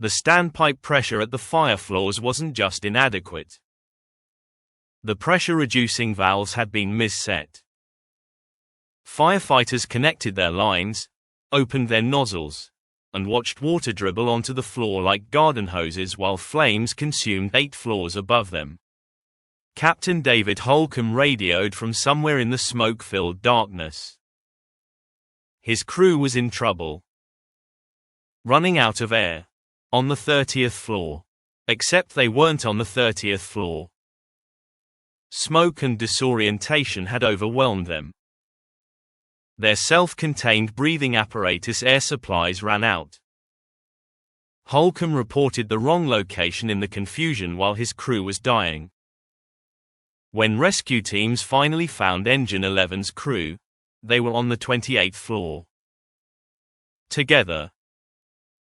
The standpipe pressure at the fire floors wasn't just inadequate. The pressure-reducing valves had been misset. Firefighters connected their lines, opened their nozzles, and watched water dribble onto the floor like garden hoses while flames consumed 8 floors above them. Captain David Holcomb radioed from somewhere in the smoke-filled darkness. His crew was in trouble. Running out of air. On the 30th floor. Except they weren't on the 30th floor. Smoke and disorientation had overwhelmed them. Their self-contained breathing apparatus air supplies ran out. Holcomb reported the wrong location in the confusion while his crew was dying. When rescue teams finally found Engine 11's crew, they were on the 28th floor. Together.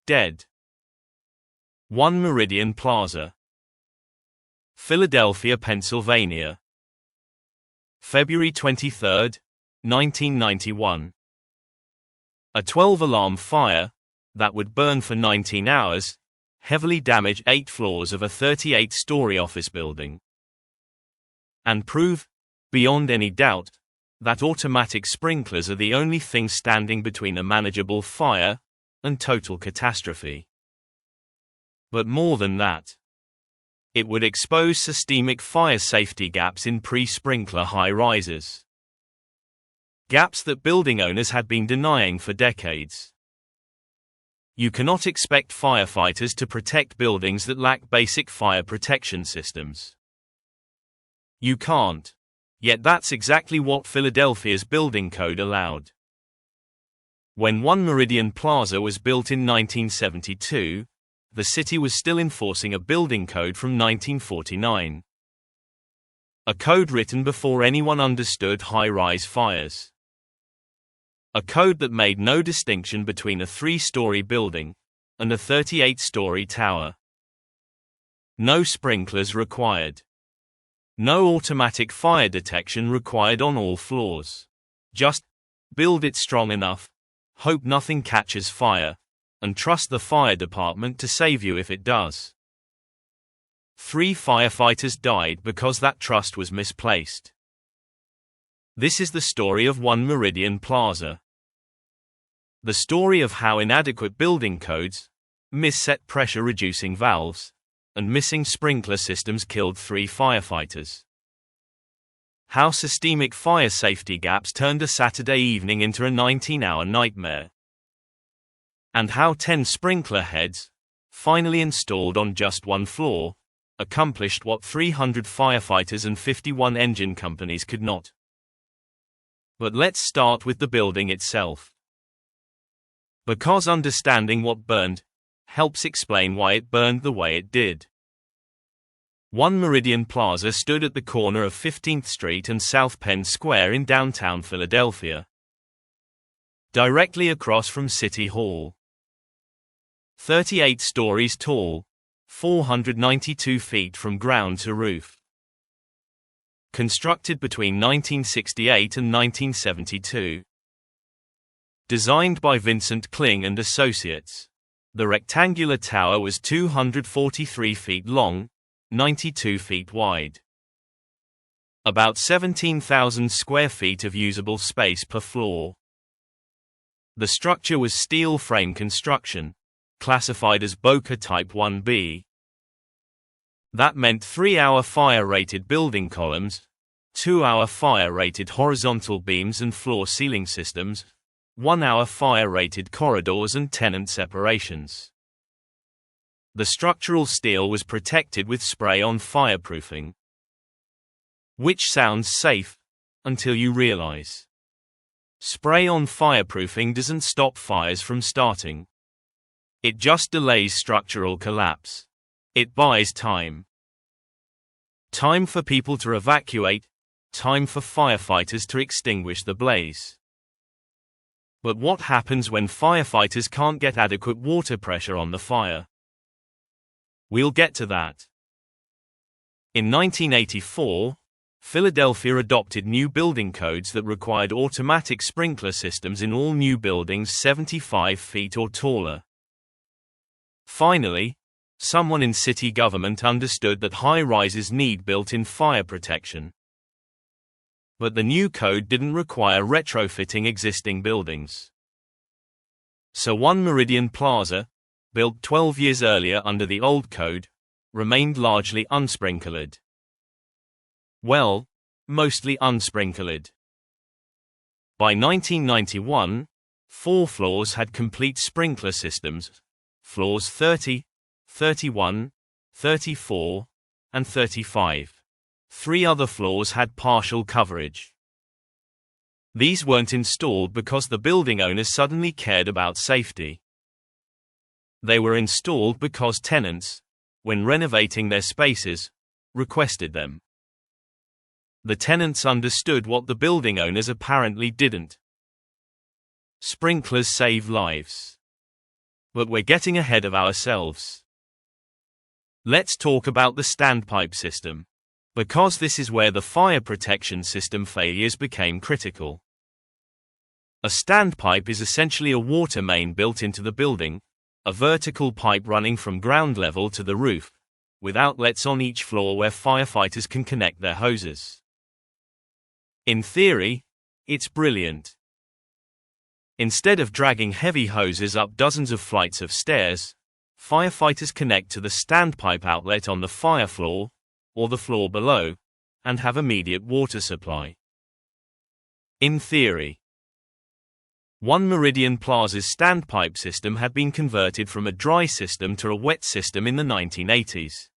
Dead. One Meridian Plaza. Philadelphia, Pennsylvania. February 23, 1991. A 12-alarm fire, that would burn for 19 hours, heavily damaged 8 floors of a 38-story office building. And prove, beyond any doubt, that automatic sprinklers are the only thing standing between a manageable fire and total catastrophe. But more than that. It would expose systemic fire safety gaps in pre-sprinkler high-rises. Gaps that building owners had been denying for decades. You cannot expect firefighters to protect buildings that lack basic fire protection systems. You can't. Yet that's exactly what Philadelphia's building code allowed. When One Meridian Plaza was built in 1972, the city was still enforcing a building code from 1949. A code written before anyone understood high-rise fires. A code that made no distinction between a 3-story building and a 38-story tower. No sprinklers required. No automatic fire detection required on all floors. Just build it strong enough, hope nothing catches fire, and trust the fire department to save you if it does. 3 firefighters died because that trust was misplaced. This is the story of One Meridian Plaza. The story of how inadequate building codes, misset pressure-reducing valves, and missing sprinkler systems killed 3 firefighters. How systemic fire safety gaps turned a Saturday evening into a 19-hour nightmare. And how 10 sprinkler heads, finally installed on just 1 floor, accomplished what 300 firefighters and 51 engine companies could not. But let's start with the building itself. Because understanding what burned helps explain why it burned the way it did. One Meridian Plaza stood at the corner of 15th Street and South Penn Square in downtown Philadelphia, directly across from City Hall. 38 stories tall, 492 feet from ground to roof. Constructed between 1968 and 1972. Designed by Vincent Kling and Associates. The rectangular tower was 243 feet long, 92 feet wide. About 17,000 square feet of usable space per floor. The structure was steel frame construction, classified as Boca Type 1B. That meant 3-hour fire-rated building columns, 2-hour fire-rated horizontal beams and floor-ceiling systems, 1-hour fire-rated corridors and tenant separations. The structural steel was protected with spray-on fireproofing. Which sounds safe, until you realize. Spray-on fireproofing doesn't stop fires from starting. It just delays structural collapse. It buys time. Time for people to evacuate, time for firefighters to extinguish the blaze. But what happens when firefighters can't get adequate water pressure on the fire? We'll get to that. In 1984, Philadelphia adopted new building codes that required automatic sprinkler systems in all new buildings 75 feet or taller. Finally, someone in city government understood that high-rises need built-in fire protection. But the new code didn't require retrofitting existing buildings. So One Meridian Plaza, built 12 years earlier under the old code, remained largely unsprinkled. Well, mostly unsprinkled. By 1991, 4 floors had complete sprinkler systems, floors 30, 31, 34, and 35. 3 other floors had partial coverage. These weren't installed because the building owners suddenly cared about safety. They were installed because tenants, when renovating their spaces, requested them. The tenants understood what the building owners apparently didn't. Sprinklers save lives. But we're getting ahead of ourselves. Let's talk about the standpipe system, because this is where the fire protection system failures became critical. A standpipe is essentially a water main built into the building, a vertical pipe running from ground level to the roof, with outlets on each floor where firefighters can connect their hoses. In theory, it's brilliant. Instead of dragging heavy hoses up dozens of flights of stairs, firefighters connect to the standpipe outlet on the fire floor, or the floor below, and have immediate water supply. In theory, One Meridian Plaza's standpipe system had been converted from a dry system to a wet system in the 1980s.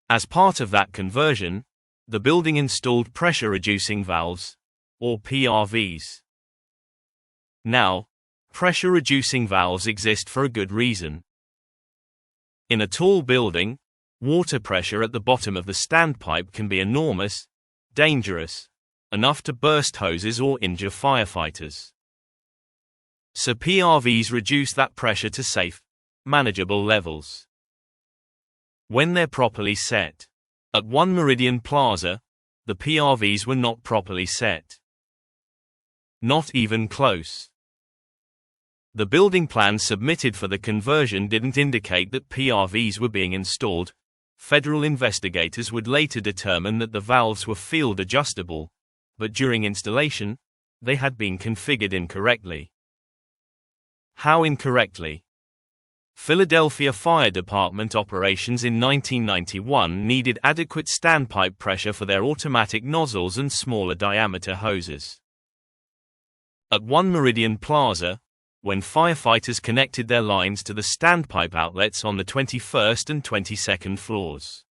As part of that conversion, the building installed pressure-reducing valves, or PRVs. Now, pressure-reducing valves exist for a good reason. In a tall building, water pressure at the bottom of the standpipe can be enormous, dangerous, enough to burst hoses or injure firefighters. So PRVs reduce that pressure to safe, manageable levels. When they're properly set. At One Meridian Plaza, the PRVs were not properly set. Not even close. The building plan submitted for the conversion didn't indicate that PRVs were being installed. Federal investigators would later determine that the valves were field adjustable, but during installation, they had been configured incorrectly. How incorrectly? Philadelphia Fire Department operations in 1991 needed adequate standpipe pressure for their automatic nozzles and smaller diameter hoses. At One Meridian Plaza, when firefighters connected their lines to the standpipe outlets on the 21st and 22nd floors,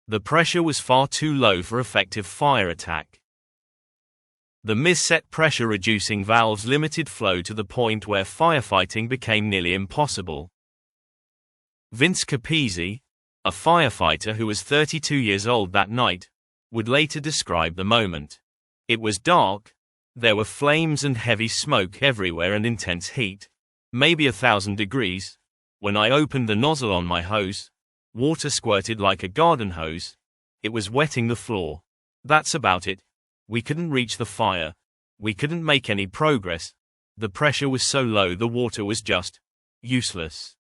the pressure was far too low for effective fire attack. The mis-set pressure-reducing valves limited flow to the point where firefighting became nearly impossible. Vince Capizzi, a firefighter who was 32 years old that night, would later describe the moment. It was dark, there were flames and heavy smoke everywhere and intense heat, maybe 1,000 degrees. When I opened the nozzle on my hose, water squirted like a garden hose. It was wetting the floor. That's about it. We couldn't reach the fire. We couldn't make any progress. The pressure was so low the water was just useless.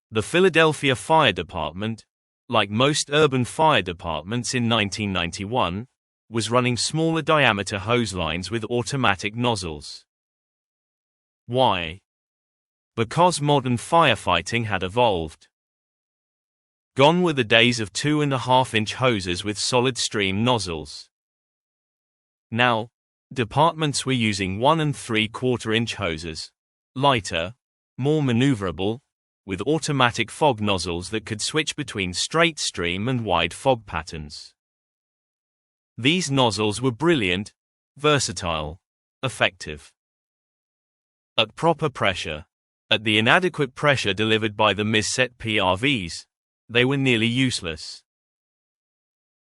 The Philadelphia Fire Department, like most urban fire departments in 1991, was running smaller diameter hose lines with automatic nozzles. Why? Because modern firefighting had evolved. Gone were the days of 2.5-inch hoses with solid stream nozzles. Now, departments were using 1 3/4-inch hoses, lighter, more maneuverable, with automatic fog nozzles that could switch between straight stream and wide fog patterns. These nozzles were brilliant, versatile, effective. At proper pressure, at the inadequate pressure delivered by the mis-set PRVs, they were nearly useless.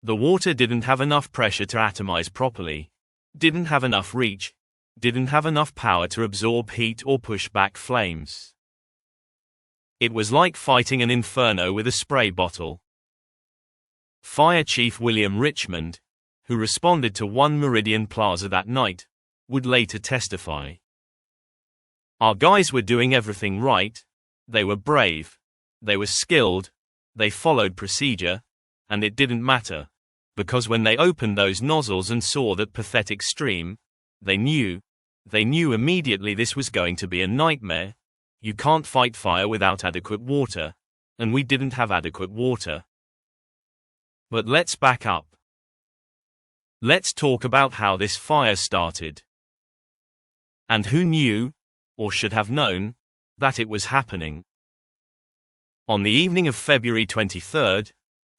The water didn't have enough pressure to atomize properly, didn't have enough reach, didn't have enough power to absorb heat or push back flames. It was like fighting an inferno with a spray bottle. Fire Chief William Richmond, who responded to One Meridian Plaza that night, would later testify. Our guys were doing everything right, They were brave. They were skilled. They followed procedure. And it didn't matter. Because when they opened those nozzles and saw that pathetic stream, they knew immediately this was going to be a nightmare. You can't fight fire without adequate water. And we didn't have adequate water. But let's back up. Let's talk about how this fire started. And who knew, or should have known, that it was happening. On the evening of February 23rd,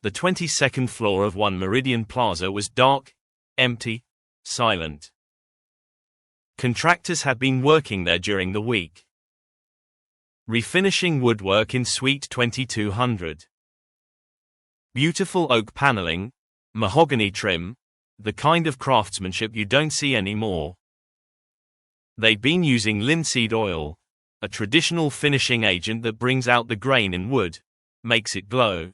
the 22nd floor of One Meridian Plaza was dark, empty, silent. Contractors had been working there during the week, refinishing woodwork in Suite 2200. Beautiful oak paneling, mahogany trim, the kind of craftsmanship you don't see anymore. They'd been using linseed oil, a traditional finishing agent that brings out the grain in wood, makes it glow.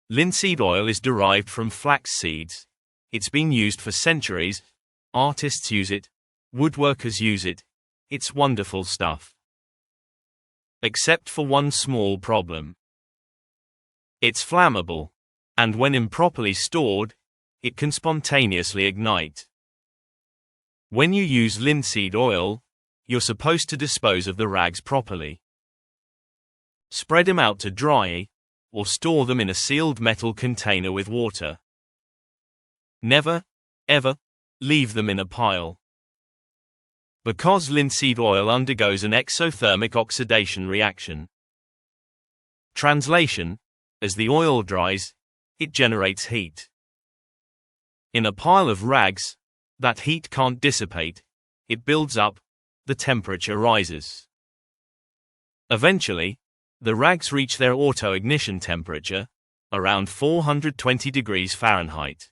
Linseed oil is derived from flax seeds. It's been used for centuries. Artists use it. Woodworkers use it. It's wonderful stuff. Except for one small problem. It's flammable. And when improperly stored, it can spontaneously ignite. When you use linseed oil, you're supposed to dispose of the rags properly. Spread them out to dry, or store them in a sealed metal container with water. Never, ever, leave them in a pile. Because linseed oil undergoes an exothermic oxidation reaction. Translation: as the oil dries, it generates heat. In a pile of rags, that heat can't dissipate, it builds up, the temperature rises. Eventually, the rags reach their auto-ignition temperature, around 420 degrees Fahrenheit.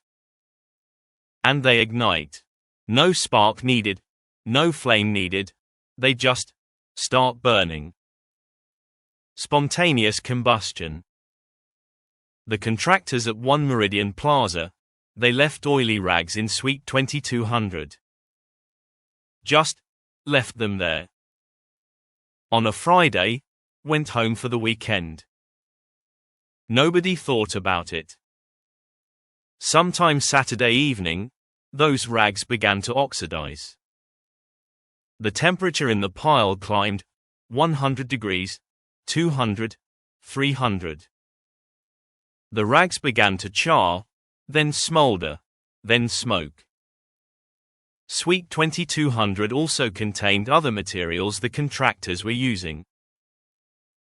And they ignite. No spark needed, no flame needed, they just start burning. Spontaneous combustion. The contractors at One Meridian Plaza, they left oily rags in Suite 2200. Just left them there. On a Friday, went home for the weekend. Nobody thought about it. Sometime Saturday evening, those rags began to oxidize. The temperature in the pile climbed 100 degrees, 200, 300. The rags began to char, then smolder, then smoke. Suite 2200 also contained other materials the contractors were using.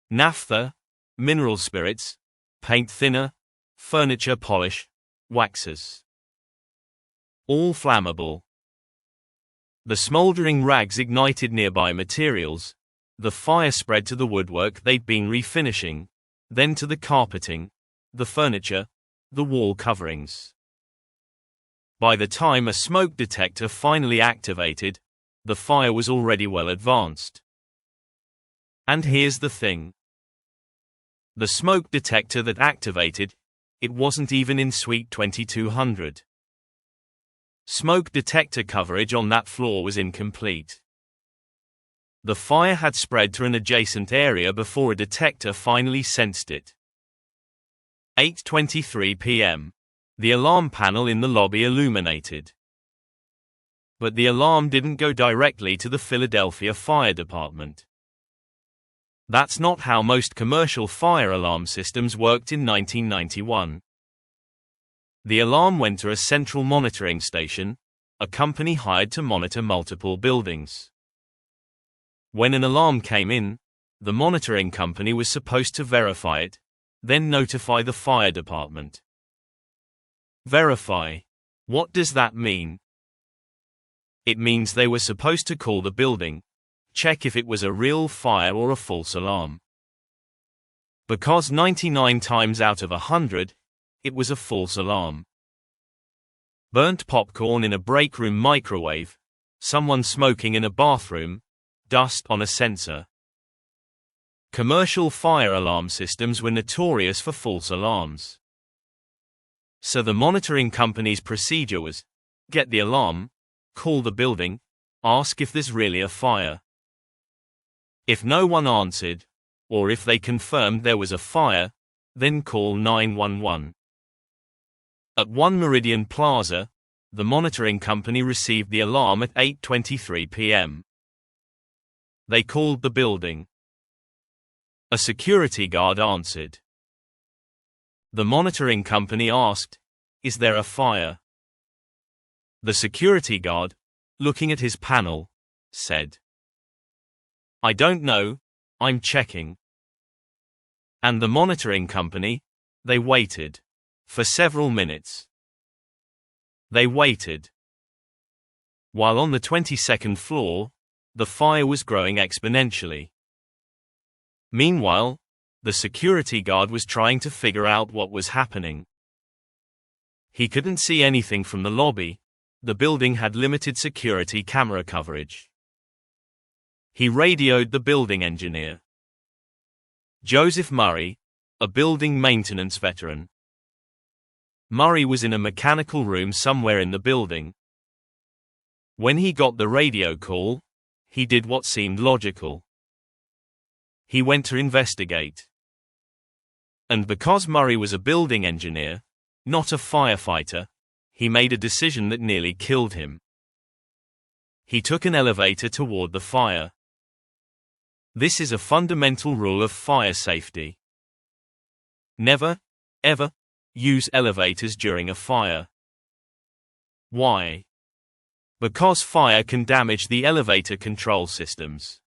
Naphtha, mineral spirits, paint thinner, furniture polish, waxes. All flammable. The smoldering rags ignited nearby materials. The fire spread to the woodwork they'd been refinishing, then to the carpeting, the furniture, the wall coverings. By the time a smoke detector finally activated, the fire was already well advanced. And here's the thing. The smoke detector that activated, it wasn't even in Suite 2200. Smoke detector coverage on that floor was incomplete. The fire had spread to an adjacent area before a detector finally sensed it. 8:23 p.m. The alarm panel in the lobby illuminated. But the alarm didn't go directly to the Philadelphia Fire Department. That's not how most commercial fire alarm systems worked in 1991. The alarm went to a central monitoring station, a company hired to monitor multiple buildings. When an alarm came in, the monitoring company was supposed to verify it, then notify the fire department. Verify. What does that mean? It means they were supposed to call the building, check if it was a real fire or a false alarm. Because 99 times out of 100, it was a false alarm. Burnt popcorn in a break room microwave, someone smoking in a bathroom, dust on a sensor. Commercial fire alarm systems were notorious for false alarms. So the monitoring company's procedure was, get the alarm, call the building, ask if there's really a fire. If no one answered, or if they confirmed there was a fire, then call 911. At One Meridian Plaza, the monitoring company received the alarm at 8:23 p.m. They called the building. A security guard answered. The monitoring company asked, "Is there a fire?" The security guard, looking at his panel, said, "I don't know, I'm checking." And the monitoring company, they waited. For several minutes. They waited. While on the 22nd floor, the fire was growing exponentially. Meanwhile, the security guard was trying to figure out what was happening. He couldn't see anything from the lobby. The building had limited security camera coverage. He radioed the building engineer, Joseph Murray, a building maintenance veteran. Murray was in a mechanical room somewhere in the building. When he got the radio call, he did what seemed logical. He went to investigate. And because Murray was a building engineer, not a firefighter, he made a decision that nearly killed him. He took an elevator toward the fire. This is a fundamental rule of fire safety. Never, ever, use elevators during a fire. Why? Because fire can damage the elevator control systems.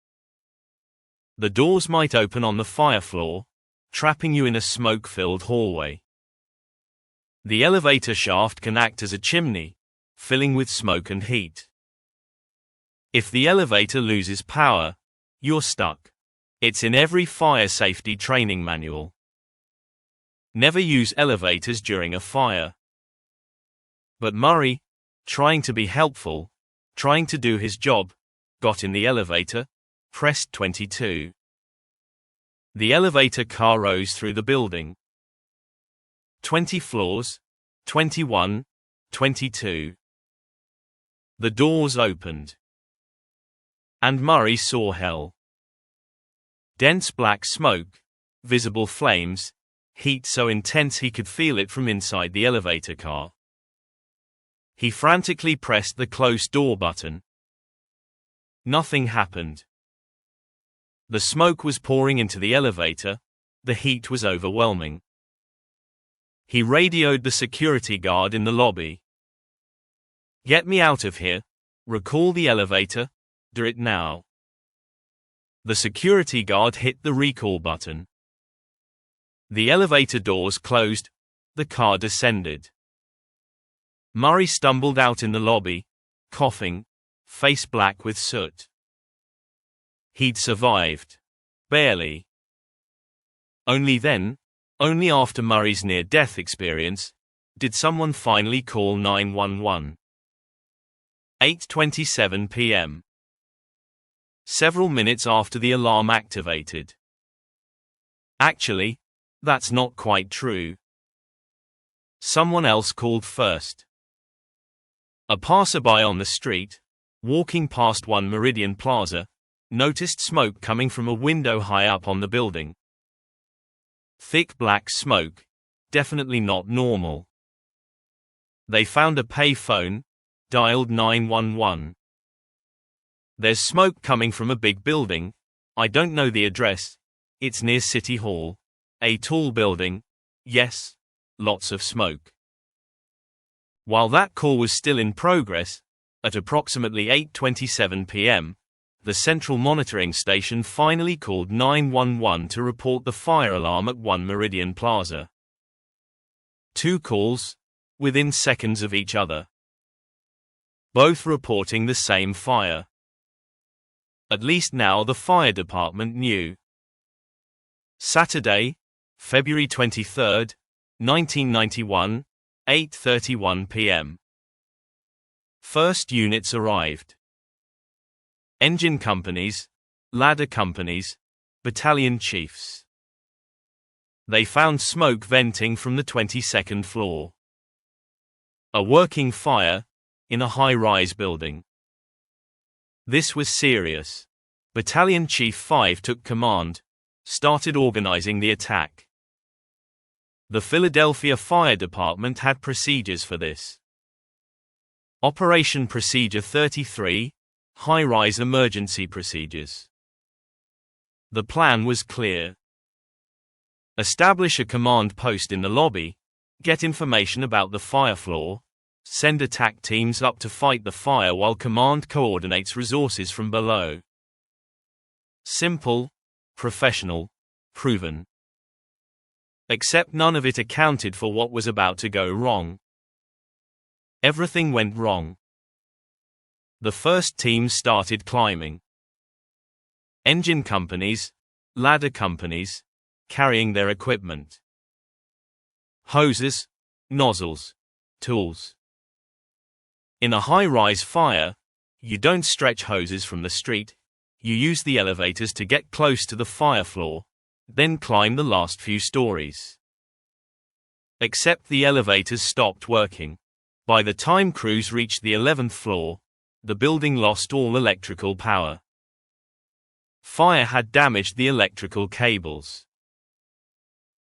The doors might open on the fire floor, trapping you in a smoke-filled hallway. The elevator shaft can act as a chimney, filling with smoke and heat. If the elevator loses power, you're stuck. It's in every fire safety training manual. Never use elevators during a fire. But Murray, trying to be helpful, trying to do his job, got in the elevator, pressed 22. The elevator car rose through the building. 20 floors, 21, 22. The doors opened. And Murray saw hell. Dense black smoke, visible flames, heat so intense he could feel it from inside the elevator car. He frantically pressed the close door button. Nothing happened. The smoke was pouring into the elevator, the heat was overwhelming. He radioed the security guard in the lobby. "Get me out of here, recall the elevator, do it now." The security guard hit the recall button. The elevator doors closed, the car descended. Murray stumbled out in the lobby, coughing, face black with soot. He'd survived. Barely. Only then, only after Murray's near-death experience, did someone finally call 911. 8:27 p.m. Several minutes after the alarm activated. Actually, that's not quite true. Someone else called first. A passerby on the street, walking past One Meridian Plaza, noticed smoke coming from a window high up on the building. Thick black smoke, definitely not normal. They found a pay phone, dialed 911. "There's smoke coming from a big building. I don't know the address. It's near City Hall. A tall building. Yes, lots of smoke." While that call was still in progress, at approximately 8:27 p.m., the central monitoring station finally called 911 to report the fire alarm at One Meridian Plaza. 2 calls, within seconds of each other. Both reporting the same fire. At least now the fire department knew. Saturday, February 23, 1991, 8:31 p.m. First units arrived. Engine companies, ladder companies, battalion chiefs. They found smoke venting from the 22nd floor. A working fire, in a high-rise building. This was serious. Battalion Chief 5 took command, started organizing the attack. The Philadelphia Fire Department had procedures for this. Operation Procedure 33, High-Rise Emergency Procedures. The plan was clear. Establish a command post in the lobby, get information about the fire floor, send attack teams up to fight the fire while command coordinates resources from below. Simple, professional, proven. Except none of it accounted for what was about to go wrong. Everything went wrong. The first team started climbing. Engine companies, ladder companies, carrying their equipment. Hoses, nozzles, tools. In a high-rise fire, you don't stretch hoses from the street, you use the elevators to get close to the fire floor, then climb the last few stories. Except the elevators stopped working. By the time crews reached the 11th floor, the building lost all electrical power. Fire had damaged the electrical cables.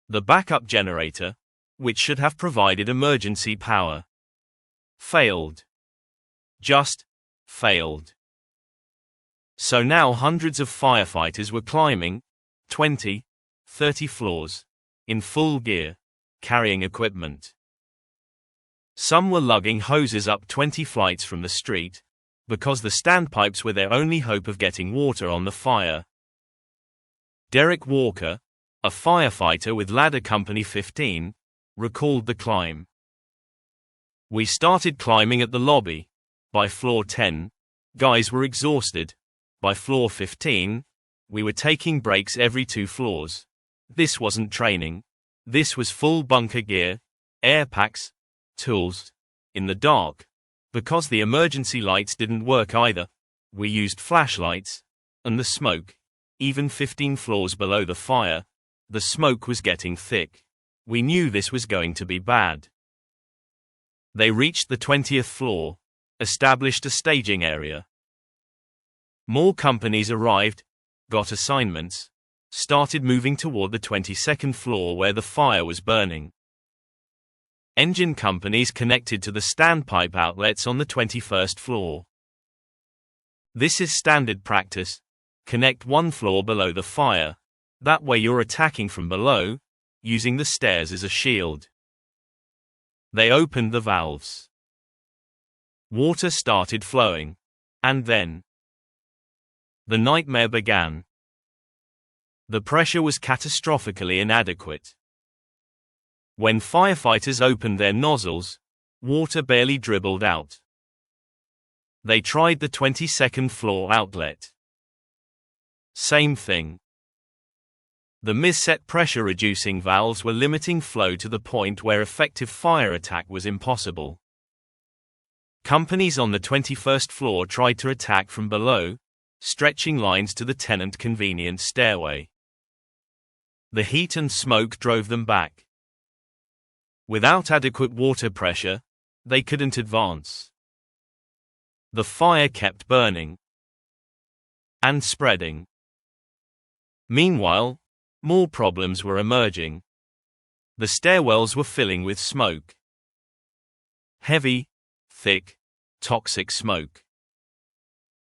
The backup generator, which should have provided emergency power, failed. Just failed. So now hundreds of firefighters were climbing 20, 30 floors, in full gear, carrying equipment. Some were lugging hoses up 20 flights from the street, because the standpipes were their only hope of getting water on the fire. Derek Walker, a firefighter with Ladder Company 15, recalled the climb. We started climbing at the lobby. By floor 10, guys were exhausted. By floor 15, we were taking breaks every 2 floors. This wasn't training. This was full bunker gear, air packs, tools, in the dark. Because the emergency lights didn't work either, we used flashlights, and the smoke, even 15 floors below the fire, the smoke was getting thick. We knew this was going to be bad. They reached the 20th floor, established a staging area. More companies arrived, got assignments, started moving toward the 22nd floor where the fire was burning. Engine companies connected to the standpipe outlets on the 21st floor. This is standard practice. Connect one floor below the fire. That way you're attacking from below, using the stairs as a shield. They opened the valves. Water started flowing. And then the nightmare began. The pressure was catastrophically inadequate. When firefighters opened their nozzles, water barely dribbled out. They tried the 22nd floor outlet. Same thing. The mis-set pressure-reducing valves were limiting flow to the point where effective fire attack was impossible. Companies on the 21st floor tried to attack from below, stretching lines to the tenant convenience stairway. The heat and smoke drove them back. Without adequate water pressure, they couldn't advance. The fire kept burning and spreading. Meanwhile, more problems were emerging. The stairwells were filling with smoke. Heavy, thick, toxic smoke.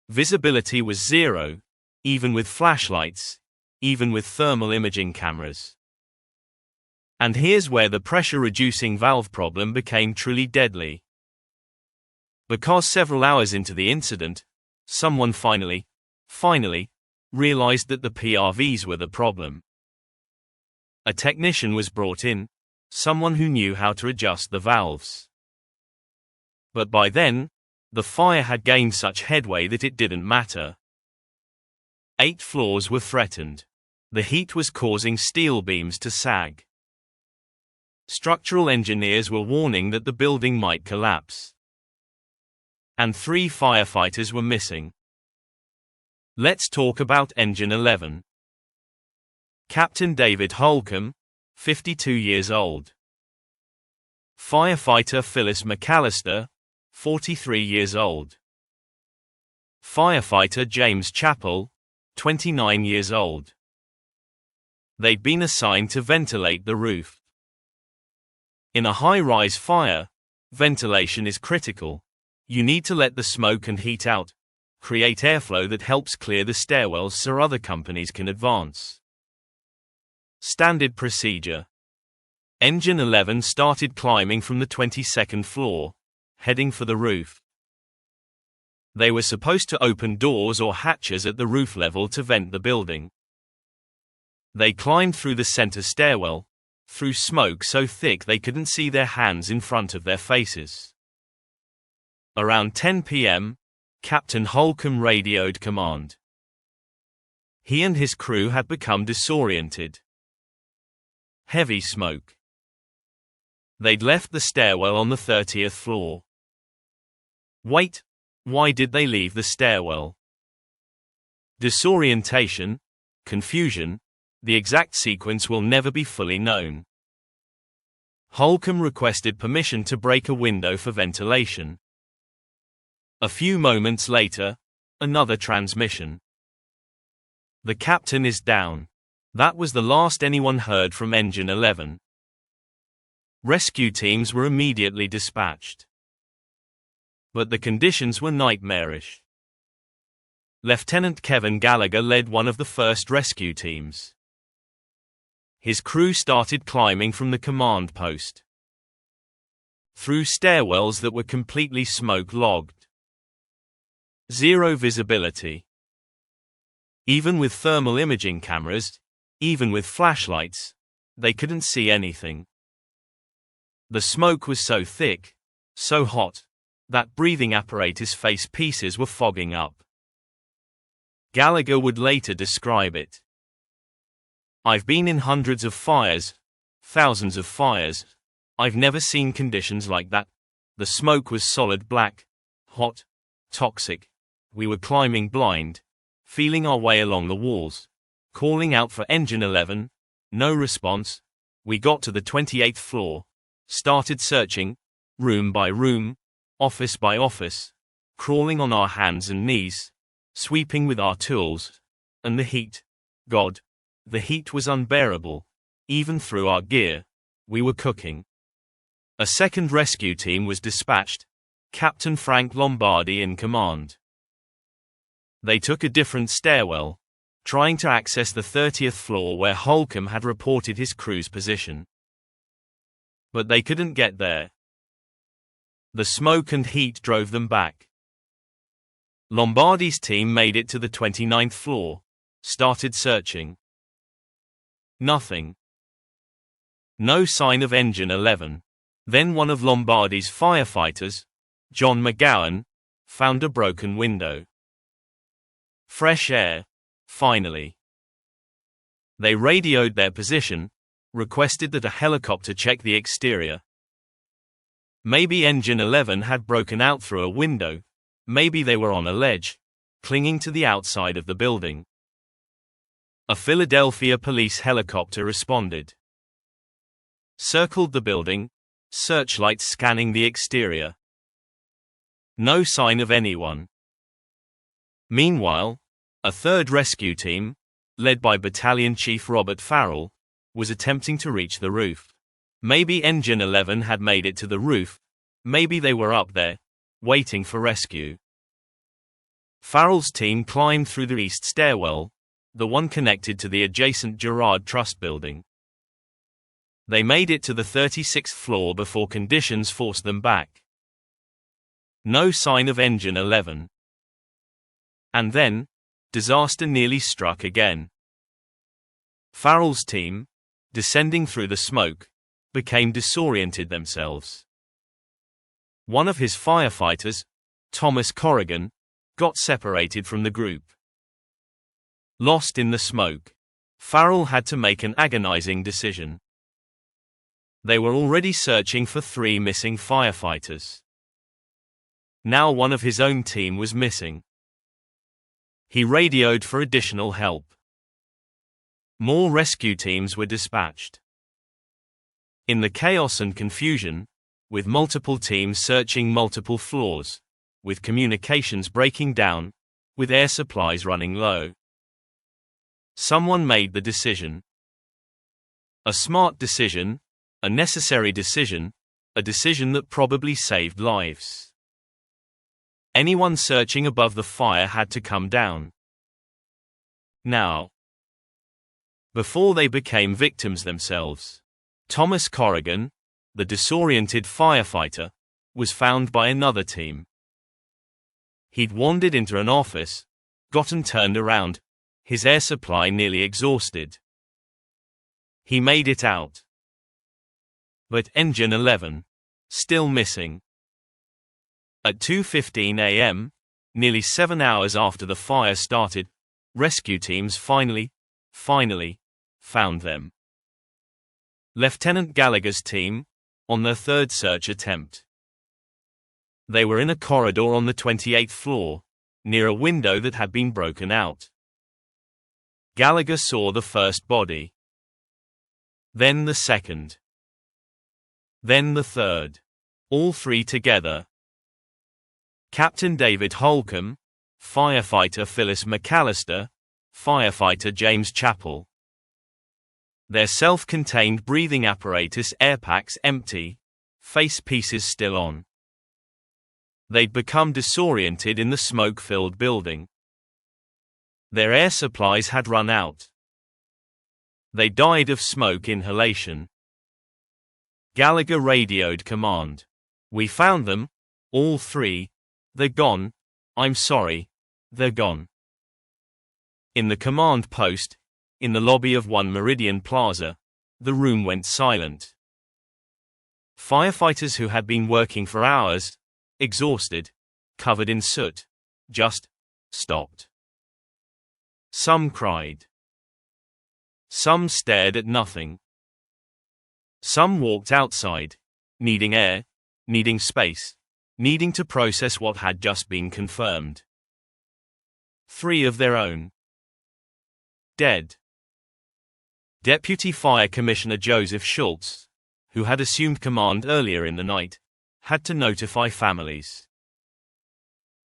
Visibility was zero, even with flashlights, even with thermal imaging cameras. And here's where the pressure-reducing valve problem became truly deadly. Because several hours into the incident, someone finally realized that the PRVs were the problem. A technician was brought in, someone who knew how to adjust the valves. But by then, the fire had gained such headway that it didn't matter. 8 floors were threatened. The heat was causing steel beams to sag. Structural engineers were warning that the building might collapse. And 3 firefighters were missing. Let's talk about Engine 11. Captain David Holcomb, 52 years old. Firefighter Phyllis McAllister, 43 years old. Firefighter James Chappell, 29 years old. They'd been assigned to ventilate the roof. In a high-rise fire, ventilation is critical. You need to let the smoke and heat out, create airflow that helps clear the stairwells so other companies can advance. Standard procedure. Engine 11 started climbing from the 22nd floor, heading for the roof. They were supposed to open doors or hatches at the roof level to vent the building. They climbed through the center stairwell, through smoke so thick they couldn't see their hands in front of their faces. Around 10 p.m., Captain Holcomb radioed command. He and his crew had become disoriented. Heavy smoke. They'd left the stairwell on the 30th floor. Wait, why did they leave the stairwell? Disorientation, confusion, the exact sequence will never be fully known. Holcomb requested permission to break a window for ventilation. A few moments later, another transmission. The captain is down. That was the last anyone heard from Engine 11. Rescue teams were immediately dispatched. But the conditions were nightmarish. Lieutenant Kevin Gallagher led one of the first rescue teams. His crew started climbing from the command post, through stairwells that were completely smoke-logged. Zero visibility. Even with thermal imaging cameras, even with flashlights, they couldn't see anything. The smoke was so thick, so hot, that breathing apparatus face pieces were fogging up. Gallagher would later describe it. I've been in hundreds of fires, thousands of fires. I've never seen conditions like that. The smoke was solid black, hot, toxic. We were climbing blind, feeling our way along the walls, calling out for Engine 11, no response. We got to the 28th floor, started searching, room by room, office by office, crawling on our hands and knees, sweeping with our tools, and the heat. God, the heat was unbearable. Even through our gear, we were cooking. A second rescue team was dispatched, Captain Frank Lombardi in command. They took a different stairwell, trying to access the 30th floor where Holcomb had reported his crew's position. But they couldn't get there. The smoke and heat drove them back. Lombardi's team made it to the 29th floor, started searching. Nothing. No sign of Engine 11. Then one of Lombardi's firefighters, John McGowan, found a broken window. Fresh air, finally. They radioed their position, requested that a helicopter check the exterior. Maybe Engine 11 had broken out through a window, maybe they were on a ledge, clinging to the outside of the building. A Philadelphia police helicopter responded. Circled the building, searchlights scanning the exterior. No sign of anyone. Meanwhile, a third rescue team, led by Battalion Chief Robert Farrell, was attempting to reach the roof. Maybe Engine 11 had made it to the roof, maybe they were up there, waiting for rescue. Farrell's team climbed through the east stairwell, the one connected to the adjacent Girard Trust building. They made it to the 36th floor before conditions forced them back. No sign of Engine 11. And then, disaster nearly struck again. Farrell's team, descending through the smoke, became disoriented themselves. One of his firefighters, Thomas Corrigan, got separated from the group. Lost in the smoke, Farrell had to make an agonizing decision. They were already searching for 3 missing firefighters. Now one of his own team was missing. He radioed for additional help. More rescue teams were dispatched. In the chaos and confusion, with multiple teams searching multiple floors, with communications breaking down, with air supplies running low, Someone made the decision. A smart decision, a necessary decision, a decision that probably saved lives. Anyone searching above the fire had to come down. Now. Before they became victims themselves. Thomas Corrigan, the disoriented firefighter, was found by another team. He'd wandered into an office, gotten turned around, his air supply nearly exhausted. He made it out. But engine 11, still missing. At 2:15 a.m., nearly 7 hours after the fire started, rescue teams finally found them. Lieutenant Gallagher's team, on their third search attempt. They were in a corridor on the 28th floor, near a window that had been broken out. Gallagher saw the first body. Then the second. Then the third. All three together. Captain David Holcomb, firefighter Phyllis McAllister, firefighter James Chappell. Their self-contained breathing apparatus air packs empty, face pieces still on. They'd become disoriented in the smoke-filled building. Their air supplies had run out. They died of smoke inhalation. Gallagher radioed command. "We found them, all three. They're gone. I'm sorry, they're gone." In the command post, in the lobby of One Meridian Plaza, the room went silent. Firefighters who had been working for hours, exhausted, covered in soot, just stopped. Some cried. Some stared at nothing. Some walked outside, needing air, needing space, needing to process what had just been confirmed. 3 of their own. Dead. Deputy Fire Commissioner Joseph Schultz, who had assumed command earlier in the night, had to notify families.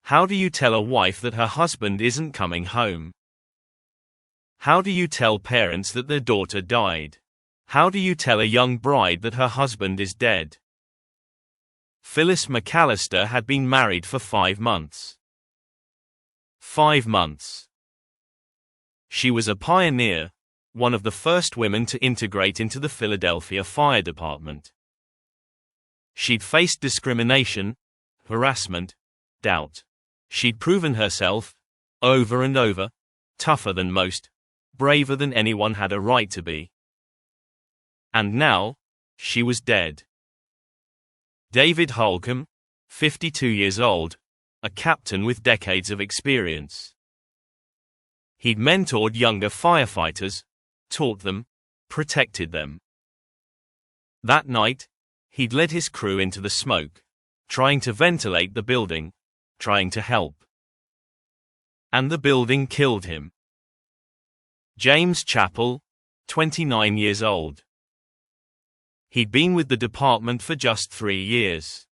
How do you tell a wife that her husband isn't coming home? How do you tell parents that their daughter died? How do you tell a young bride that her husband is dead? Phyllis McAllister had been married for 5 months. 5 months. She was a pioneer, one of the first women to integrate into the Philadelphia Fire Department. She'd faced discrimination, harassment, doubt. She'd proven herself, over and over, tougher than most, braver than anyone had a right to be. And now, she was dead. David Holcomb, 52 years old, a captain with decades of experience. He'd mentored younger firefighters, taught them, protected them. That night, he'd led his crew into the smoke, trying to ventilate the building, trying to help. And the building killed him. James Chappell, 29 years old. He'd been with the department for just 3 years.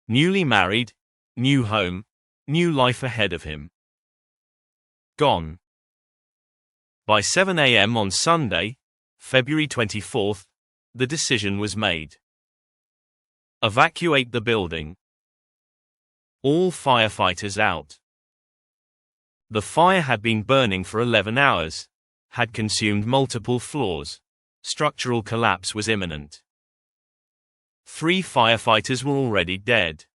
Newly married, new home, new life ahead of him. Gone. By 7 a.m. on Sunday, February 24th, the decision was made. Evacuate the building. All firefighters out. The fire had been burning for 11 hours, had consumed multiple floors. Structural collapse was imminent. 3 firefighters were already dead.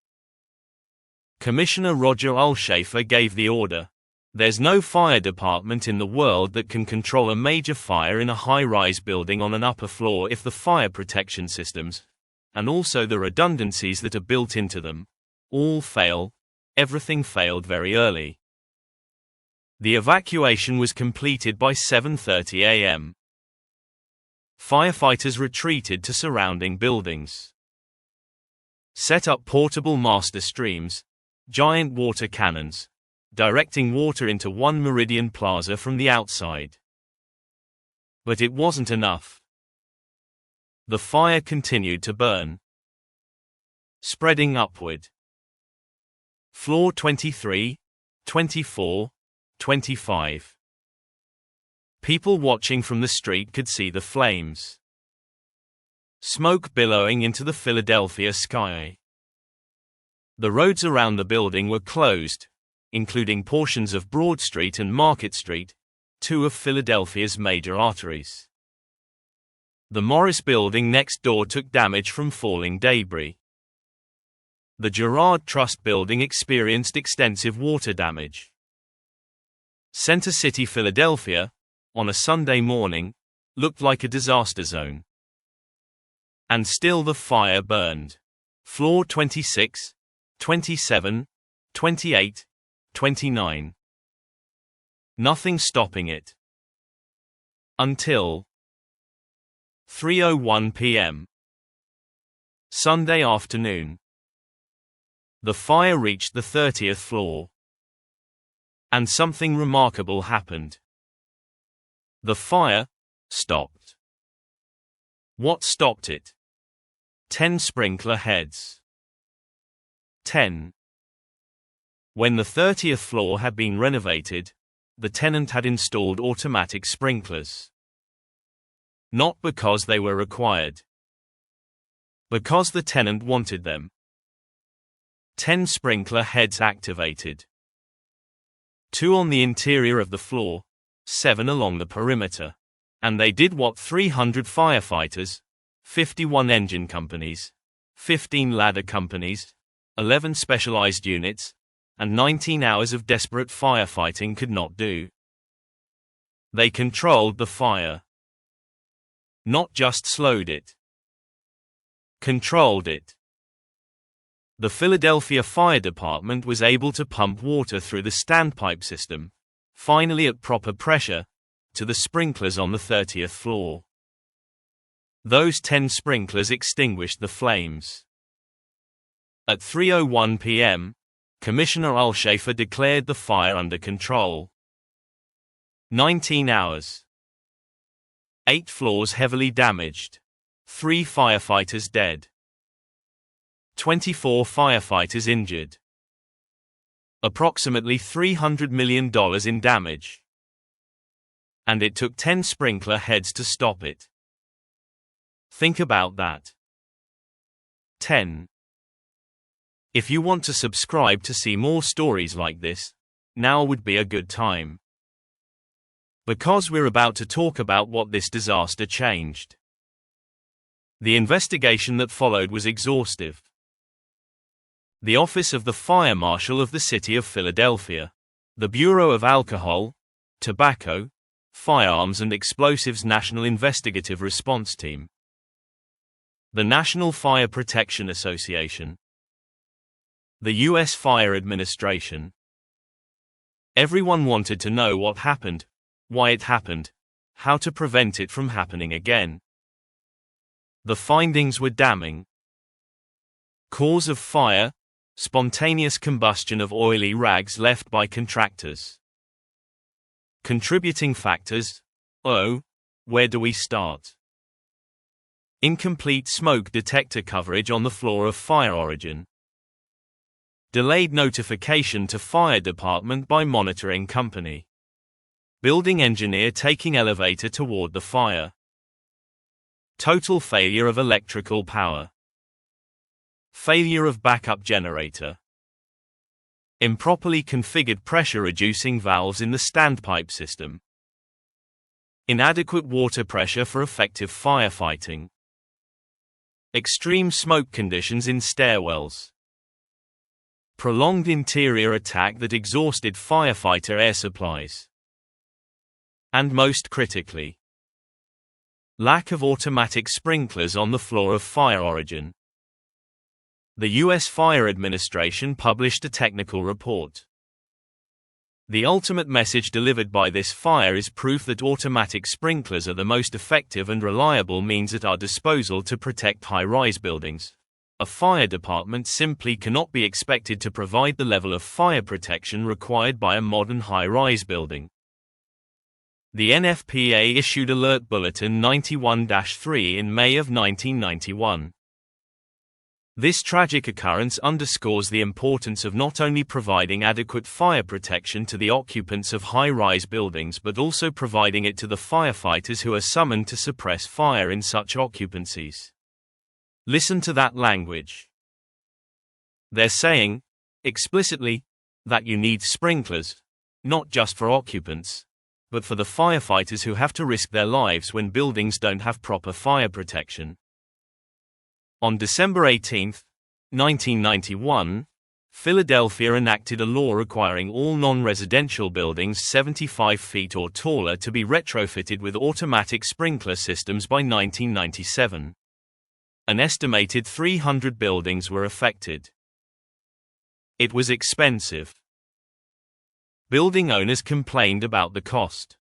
Commissioner Roger Alshafer gave the order. There's no fire department in the world that can control a major fire in a high-rise building on an upper floor if the fire protection systems, and also the redundancies that are built into them, all fail. Everything failed very early. The evacuation was completed by 7:30 a.m. Firefighters retreated to surrounding buildings. Set up portable master streams, giant water cannons, directing water into One Meridian Plaza from the outside. But it wasn't enough. The fire continued to burn, spreading upward. Floor 23, 24, 25. People watching from the street could see the flames. Smoke billowing into the Philadelphia sky. The roads around the building were closed, including portions of Broad Street and Market Street, two of Philadelphia's major arteries. The Morris building next door took damage from falling debris. The Girard Trust building experienced extensive water damage. Center City, Philadelphia, on a Sunday morning, looked like a disaster zone. And still the fire burned. Floor 26, 27, 28, 29. Nothing stopping it. Until 3:01 p.m. Sunday afternoon. The fire reached the 30th floor. And something remarkable happened. The fire stopped. What stopped it? 10 sprinkler heads. 10. When the 30th floor had been renovated, the tenant had installed automatic sprinklers. Not because they were required. Because the tenant wanted them. 10 sprinkler heads activated. 2 on the interior of the floor, 7 along the perimeter. And they did what 300 firefighters, 51 engine companies, 15 ladder companies, 11 specialized units, and 19 hours of desperate firefighting could not do. They controlled the fire. Not just slowed it. Controlled it. The Philadelphia Fire Department was able to pump water through the standpipe system, finally at proper pressure, to the sprinklers on the 30th floor. Those 10 sprinklers extinguished the flames. At 3:01 p.m., Commissioner Alshafer declared the fire under control. 19 hours. 8 floors heavily damaged. 3 firefighters dead. 24 firefighters injured. Approximately $300 million in damage. And it took 10 sprinkler heads to stop it. Think about that. 10. If you want to subscribe to see more stories like this, now would be a good time. Because we're about to talk about what this disaster changed. The investigation that followed was exhaustive. The Office of the Fire Marshal of the City of Philadelphia, the Bureau of Alcohol, Tobacco, Firearms and Explosives National Investigative Response Team, the National Fire Protection Association, the U.S. Fire Administration. Everyone wanted to know what happened, why it happened, how to prevent it from happening again. The findings were damning. Cause of fire: spontaneous combustion of oily rags left by contractors. Contributing factors: oh, where do we start? Incomplete smoke detector coverage on the floor of fire origin. Delayed notification to fire department by monitoring company. Building engineer taking elevator toward the fire. Total failure of electrical power. Failure of backup generator. Improperly configured pressure-reducing valves in the standpipe system. Inadequate water pressure for effective firefighting. Extreme smoke conditions in stairwells. Prolonged interior attack that exhausted firefighter air supplies. And most critically, lack of automatic sprinklers on the floor of fire origin. The U.S. Fire Administration published a technical report. The ultimate message delivered by this fire is proof that automatic sprinklers are the most effective and reliable means at our disposal to protect high-rise buildings. A fire department simply cannot be expected to provide the level of fire protection required by a modern high-rise building. The NFPA issued Alert Bulletin 91-3 in May of 1991. This tragic occurrence underscores the importance of not only providing adequate fire protection to the occupants of high-rise buildings but also providing it to the firefighters who are summoned to suppress fire in such occupancies. Listen to that language. They're saying, explicitly, that you need sprinklers, not just for occupants, but for the firefighters who have to risk their lives when buildings don't have proper fire protection. On December 18, 1991, Philadelphia enacted a law requiring all non-residential buildings 75 feet or taller to be retrofitted with automatic sprinkler systems by 1997. An estimated 300 buildings were affected. It was expensive. Building owners complained about the cost.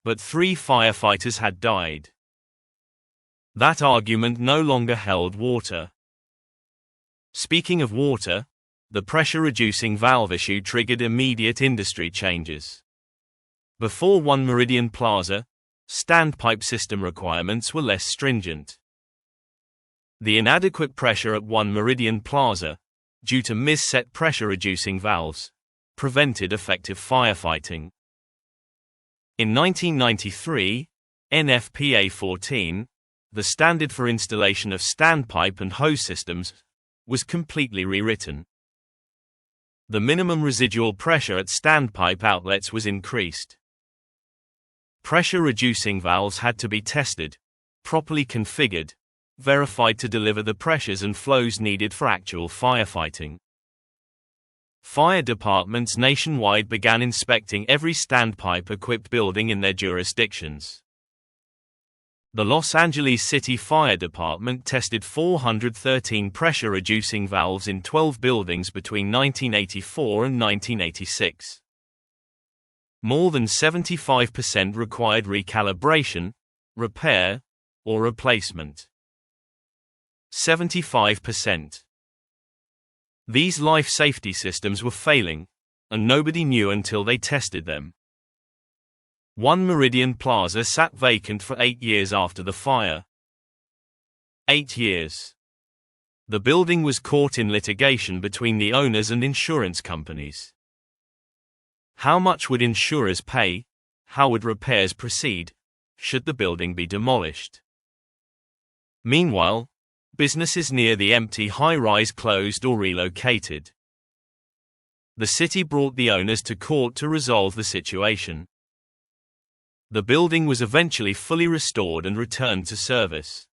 But 3 firefighters had died. That argument no longer held water. Speaking of water, the pressure-reducing valve issue triggered immediate industry changes. Before One Meridian Plaza, standpipe system requirements were less stringent. The inadequate pressure at One Meridian Plaza, due to mis-set pressure-reducing valves, prevented effective firefighting. In 1993, NFPA 14, the standard for installation of standpipe and hose systems, was completely rewritten. The minimum residual pressure at standpipe outlets was increased. Pressure-reducing valves had to be tested, properly configured, verified to deliver the pressures and flows needed for actual firefighting. Fire departments nationwide began inspecting every standpipe-equipped building in their jurisdictions. The Los Angeles City Fire Department tested 413 pressure-reducing valves in 12 buildings between 1984 and 1986. More than 75% required recalibration, repair, or replacement. 75%. These life safety systems were failing, and nobody knew until they tested them. One Meridian Plaza sat vacant for 8 years after the fire. 8 years. The building was caught in litigation between the owners and insurance companies. How much would insurers pay? How would repairs proceed? Should the building be demolished? Meanwhile, businesses near the empty high-rise closed or relocated. The city brought the owners to court to resolve the situation. The building was eventually fully restored and returned to service.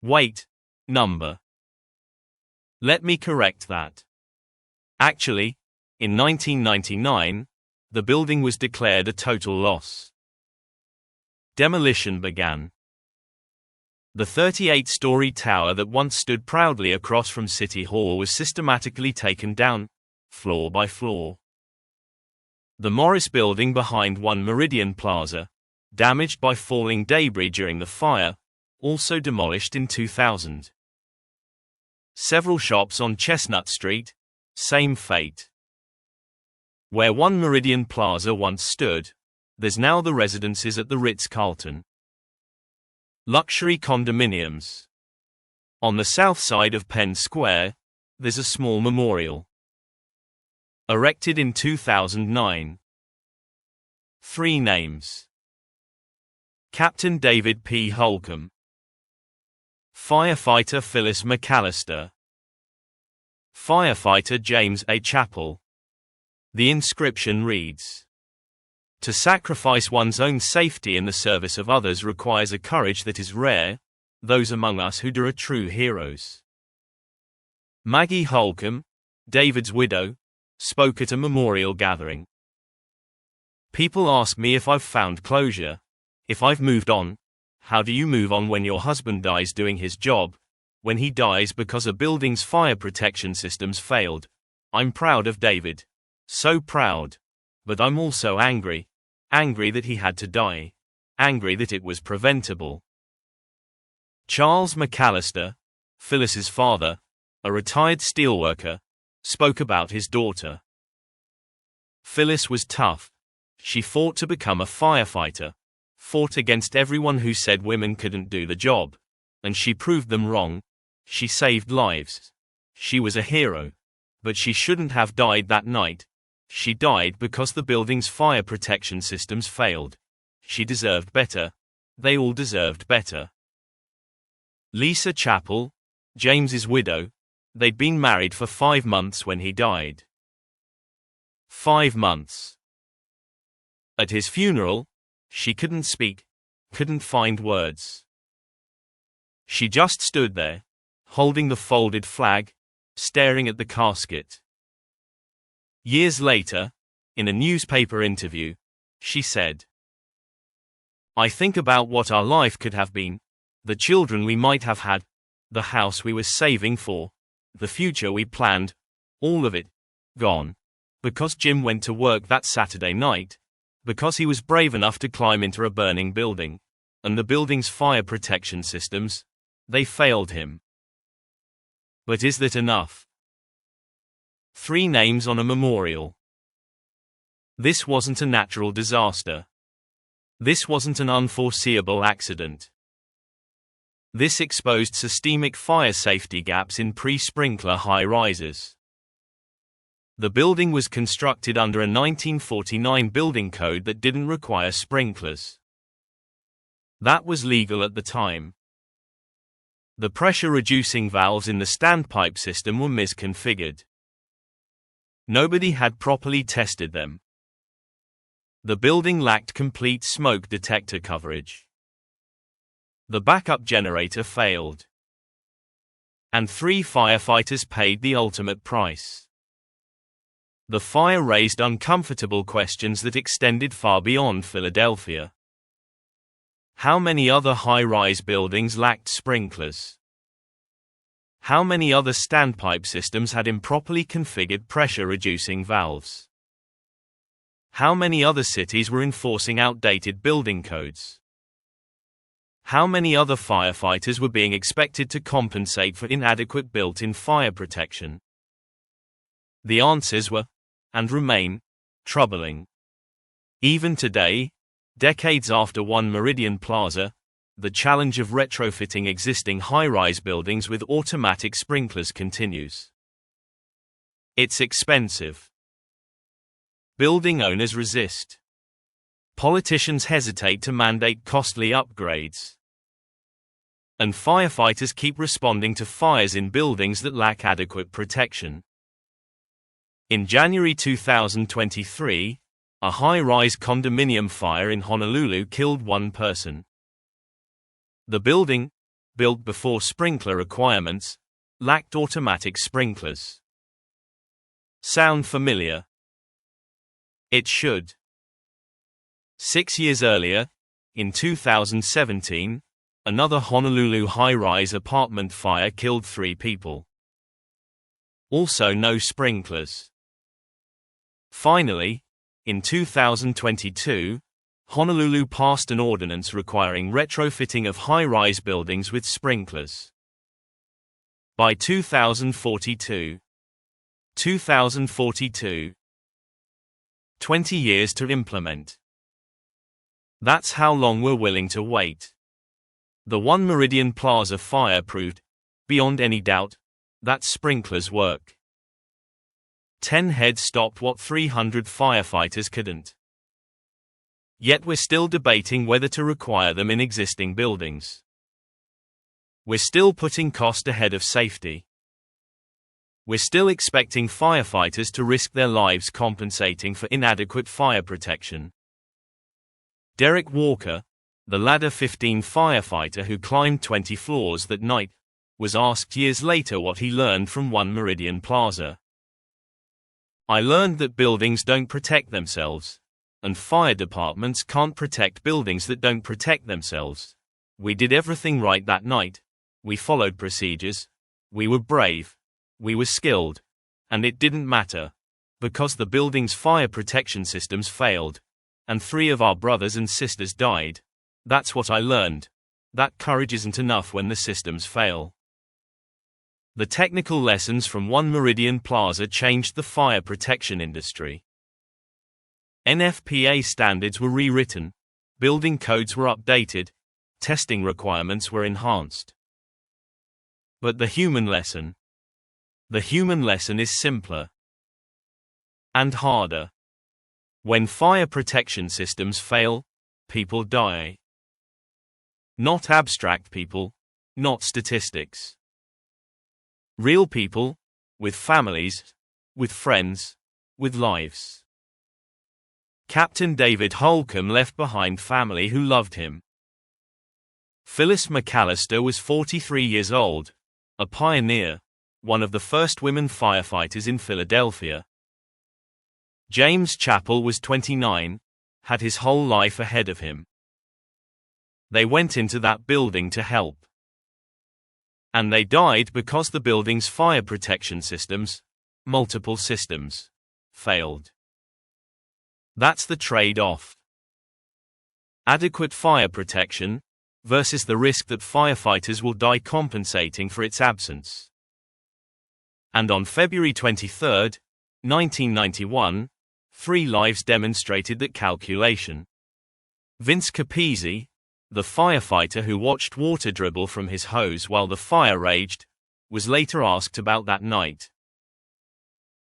Wait, number. Let me correct that. Actually, in 1999, the building was declared a total loss. Demolition began. The 38-story tower that once stood proudly across from City Hall was systematically taken down, floor by floor. The Morris building behind One Meridian Plaza, damaged by falling debris during the fire, also demolished in 2000. Several shops on Chestnut Street, same fate. Where One Meridian Plaza once stood, there's now the residences at the Ritz-Carlton. Luxury condominiums. On the south side of Penn Square, there's a small memorial. Erected in 2009. 3 names. Captain David P. Holcomb. Firefighter Phyllis McAllister. Firefighter James A. Chappell. The inscription reads, "To sacrifice one's own safety in the service of others requires a courage that is rare. Those among us who do are true heroes." Maggie Holcomb, David's widow, spoke at a memorial gathering. "People ask me if I've found closure, if I've moved on. How do you move on when your husband dies doing his job, when he dies because a building's fire protection systems failed? I'm proud of David. So proud. But I'm also angry. Angry that he had to die. Angry that it was preventable." Charles McAllister, Phyllis's father, a retired steelworker, spoke about his daughter. "Phyllis was tough. She fought to become a firefighter, fought against everyone who said women couldn't do the job, and she proved them wrong. She saved lives. She was a hero. But she shouldn't have died that night. She died because the building's fire protection systems failed. She deserved better. They all deserved better. Lisa Chappell, James's widow, they'd been married for 5 months when he died. 5 months. At his funeral, she couldn't speak, couldn't find words. She just stood there, holding the folded flag, staring at the casket. Years later, in a newspaper interview, she said, "I think about what our life could have been, the children we might have had, the house we were saving for, the future we planned, all of it, gone. Because Jim went to work that Saturday night, because he was brave enough to climb into a burning building, and the building's fire protection systems, they failed him." But is that enough? 3 names on a memorial. This wasn't a natural disaster. This wasn't an unforeseeable accident. This exposed systemic fire safety gaps in pre-sprinkler high-rises. The building was constructed under a 1949 building code that didn't require sprinklers. That was legal at the time. The pressure-reducing valves in the standpipe system were misconfigured. Nobody had properly tested them. The building lacked complete smoke detector coverage. The backup generator failed. And 3 firefighters paid the ultimate price. The fire raised uncomfortable questions that extended far beyond Philadelphia. How many other high-rise buildings lacked sprinklers? How many other standpipe systems had improperly configured pressure-reducing valves? How many other cities were enforcing outdated building codes? How many other firefighters were being expected to compensate for inadequate built-in fire protection? The answers were, and remain, troubling. Even today, decades after One Meridian Plaza, the challenge of retrofitting existing high-rise buildings with automatic sprinklers continues. It's expensive. Building owners resist. Politicians hesitate to mandate costly upgrades. And firefighters keep responding to fires in buildings that lack adequate protection. In January 2023, a high-rise condominium fire in Honolulu killed 1 person. The building, built before sprinkler requirements, lacked automatic sprinklers. Sound familiar? It should. 6 years earlier, in 2017, another Honolulu high-rise apartment fire killed 3 people. Also no sprinklers. Finally, in 2022, Honolulu passed an ordinance requiring retrofitting of high-rise buildings with sprinklers. By 2042. 20 years to implement. That's how long we're willing to wait. The One Meridian Plaza fire proved, beyond any doubt, that sprinklers work. 10 heads stopped what 300 firefighters couldn't. Yet we're still debating whether to require them in existing buildings. We're still putting cost ahead of safety. We're still expecting firefighters to risk their lives compensating for inadequate fire protection. Derek Walker, the Ladder 15 firefighter who climbed 20 floors that night, was asked years later what he learned from One Meridian Plaza. "I learned that buildings don't protect themselves, and fire departments can't protect buildings that don't protect themselves. We did everything right that night. We followed procedures. We were brave. We were skilled. And it didn't matter. Because the building's fire protection systems failed. And 3 of our brothers and sisters died. That's what I learned. That courage isn't enough when the systems fail." The technical lessons from One Meridian Plaza changed the fire protection industry. NFPA standards were rewritten, building codes were updated, testing requirements were enhanced. But the human lesson? The human lesson is simpler and harder. When fire protection systems fail, people die. Not abstract people, not statistics. Real people, with families, with friends, with lives. Captain David Holcomb left behind family who loved him. Phyllis McAllister was 43 years old, a pioneer, one of the first women firefighters in Philadelphia. James Chappell was 29, had his whole life ahead of him. They went into that building to help. And they died because the building's fire protection systems, multiple systems, failed. That's the trade-off. Adequate fire protection versus the risk that firefighters will die compensating for its absence. And on February 23, 1991, 3 lives demonstrated that calculation. Vince Capizzi, the firefighter who watched water dribble from his hose while the fire raged, was later asked about that night.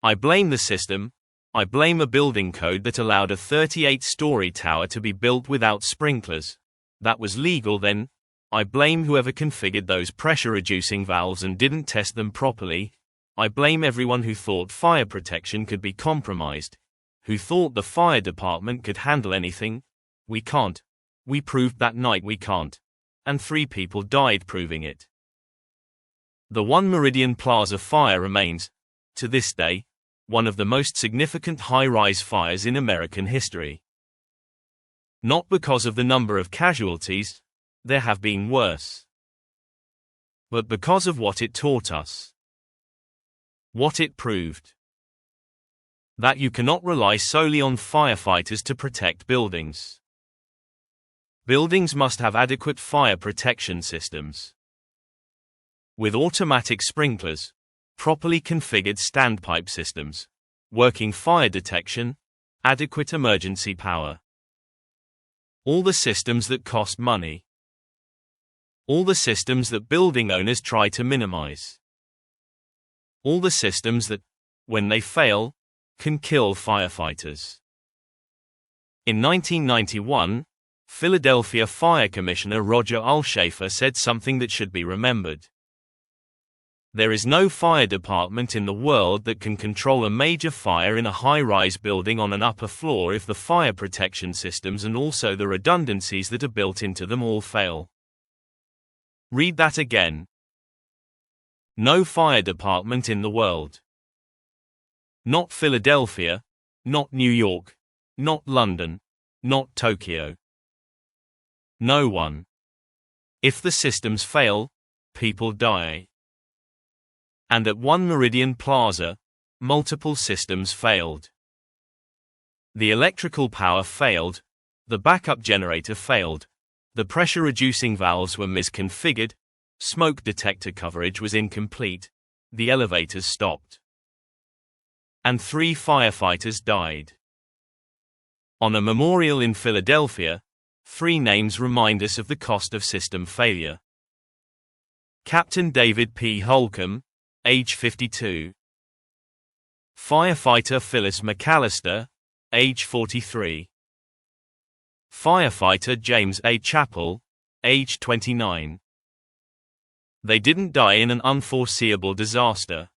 "I blame the system. I blame a building code that allowed a 38-story tower to be built without sprinklers. That was legal then. I blame whoever configured those pressure-reducing valves and didn't test them properly. I blame everyone who thought fire protection could be compromised, who thought the fire department could handle anything. We can't. We proved that night we can't. And 3 people died proving it." The One Meridian Plaza fire remains, to this day, one of the most significant high-rise fires in American history. Not because of the number of casualties, there have been worse, but because of what it taught us. What it proved. That you cannot rely solely on firefighters to protect buildings. Buildings must have adequate fire protection systems. With automatic sprinklers, properly configured standpipe systems, working fire detection, adequate emergency power. All the systems that cost money. All the systems that building owners try to minimize. All the systems that, when they fail, can kill firefighters. In 1991, Philadelphia Fire Commissioner Roger Alshafer said something that should be remembered. There is no fire department in the world that can control a major fire in a high-rise building on an upper floor if the fire protection systems and also the redundancies that are built into them all fail. Read that again. No fire department in the world. Not Philadelphia, not New York, not London, not Tokyo. No one. If the systems fail, people die. And at One Meridian Plaza, multiple systems failed. The electrical power failed, the backup generator failed, the pressure-reducing valves were misconfigured, smoke detector coverage was incomplete, the elevators stopped. And 3 firefighters died. On a memorial in Philadelphia, 3 names remind us of the cost of system failure. Captain David P. Holcomb, age 52. Firefighter Phyllis McAllister, age 43. Firefighter James A. Chappell, age 29. They didn't die in an unforeseeable disaster.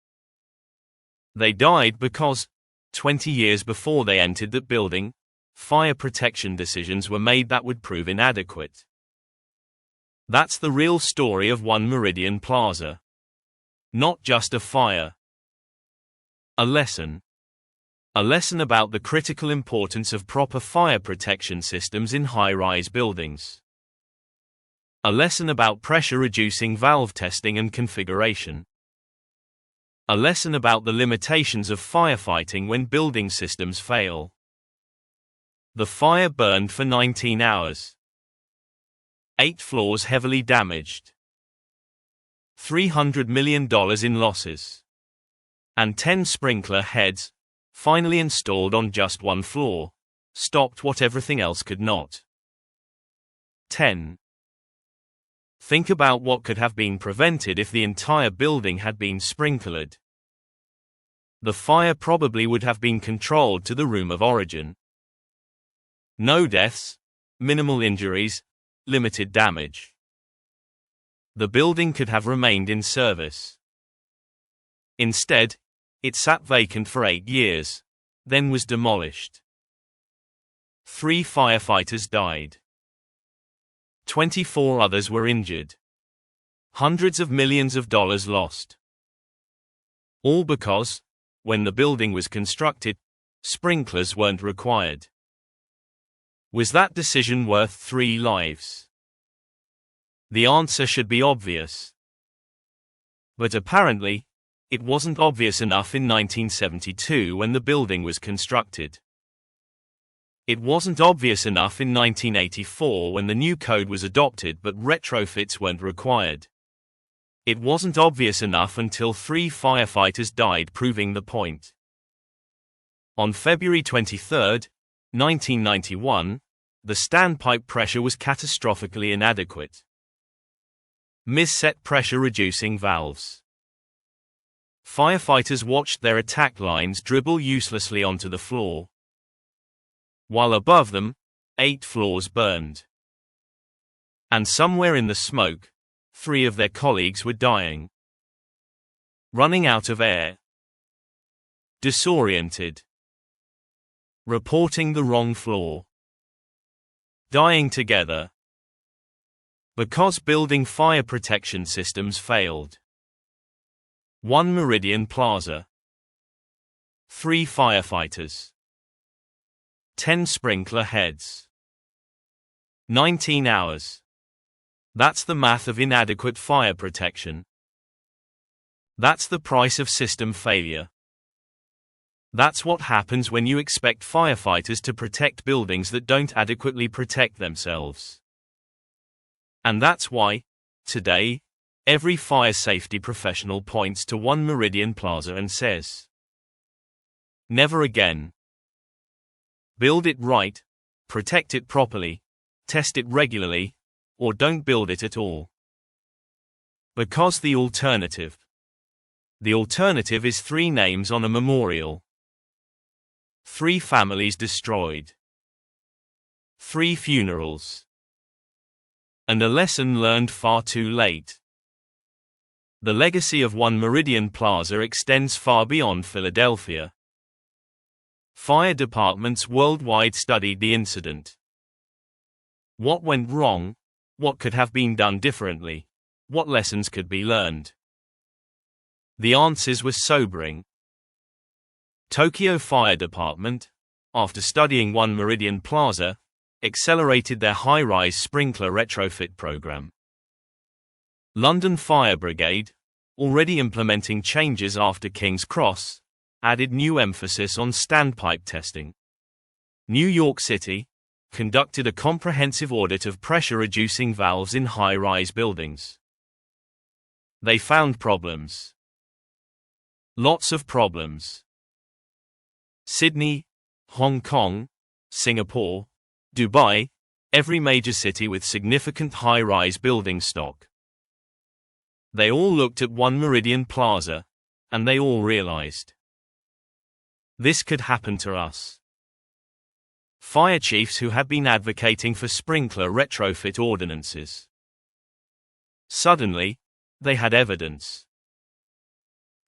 They died because, 20 years before they entered that building, fire protection decisions were made that would prove inadequate. That's the real story of One Meridian Plaza. Not just a fire. A lesson. A lesson about the critical importance of proper fire protection systems in high-rise buildings. A lesson about pressure-reducing valve testing and configuration. A lesson about the limitations of firefighting when building systems fail. The fire burned for 19 hours. 8 floors heavily damaged. $300 million in losses. And 10 sprinkler heads, finally installed on just 1 floor, stopped what everything else could not. 10. Think about what could have been prevented if the entire building had been sprinklered. The fire probably would have been controlled to the room of origin. No deaths, minimal injuries, limited damage. The building could have remained in service. Instead, it sat vacant for 8 years, then was demolished. 3 firefighters died. 24 others were injured. Hundreds of millions of dollars lost. All because, when the building was constructed, sprinklers weren't required. Was that decision worth 3 lives? The answer should be obvious. But apparently, it wasn't obvious enough in 1972 when the building was constructed. It wasn't obvious enough in 1984 when the new code was adopted but retrofits weren't required. It wasn't obvious enough until 3 firefighters died, proving the point. On February 23, 1991, the standpipe pressure was catastrophically inadequate. Mis-set pressure reducing valves. Firefighters watched their attack lines dribble uselessly onto the floor. While above them, 8 floors burned. And somewhere in the smoke, 3 of their colleagues were dying. Running out of air. Disoriented. Reporting the wrong floor. Dying together. Because building fire protection systems failed. One Meridian Plaza. 3 firefighters. 10 sprinkler heads. 19 hours. That's the math of inadequate fire protection. That's the price of system failure. That's what happens when you expect firefighters to protect buildings that don't adequately protect themselves. And that's why, today, every fire safety professional points to One Meridian Plaza and says, never again. Build it right, protect it properly, test it regularly, or don't build it at all. Because the alternative is 3 names on a memorial. 3 families destroyed. 3 funerals. And a lesson learned far too late. The legacy of One Meridian Plaza extends far beyond Philadelphia. Fire departments worldwide studied the incident. What went wrong? What could have been done differently? What lessons could be learned? The answers were sobering. Tokyo Fire Department, after studying One Meridian Plaza, accelerated their high-rise sprinkler retrofit program. London Fire Brigade, already implementing changes after King's Cross, added new emphasis on standpipe testing. New York City conducted a comprehensive audit of pressure-reducing valves in high-rise buildings. They found problems. Lots of problems. Sydney, Hong Kong, Singapore, Dubai, every major city with significant high-rise building stock. They all looked at One Meridian Plaza, and they all realized, this could happen to us. Fire chiefs who had been advocating for sprinkler retrofit ordinances. Suddenly, they had evidence.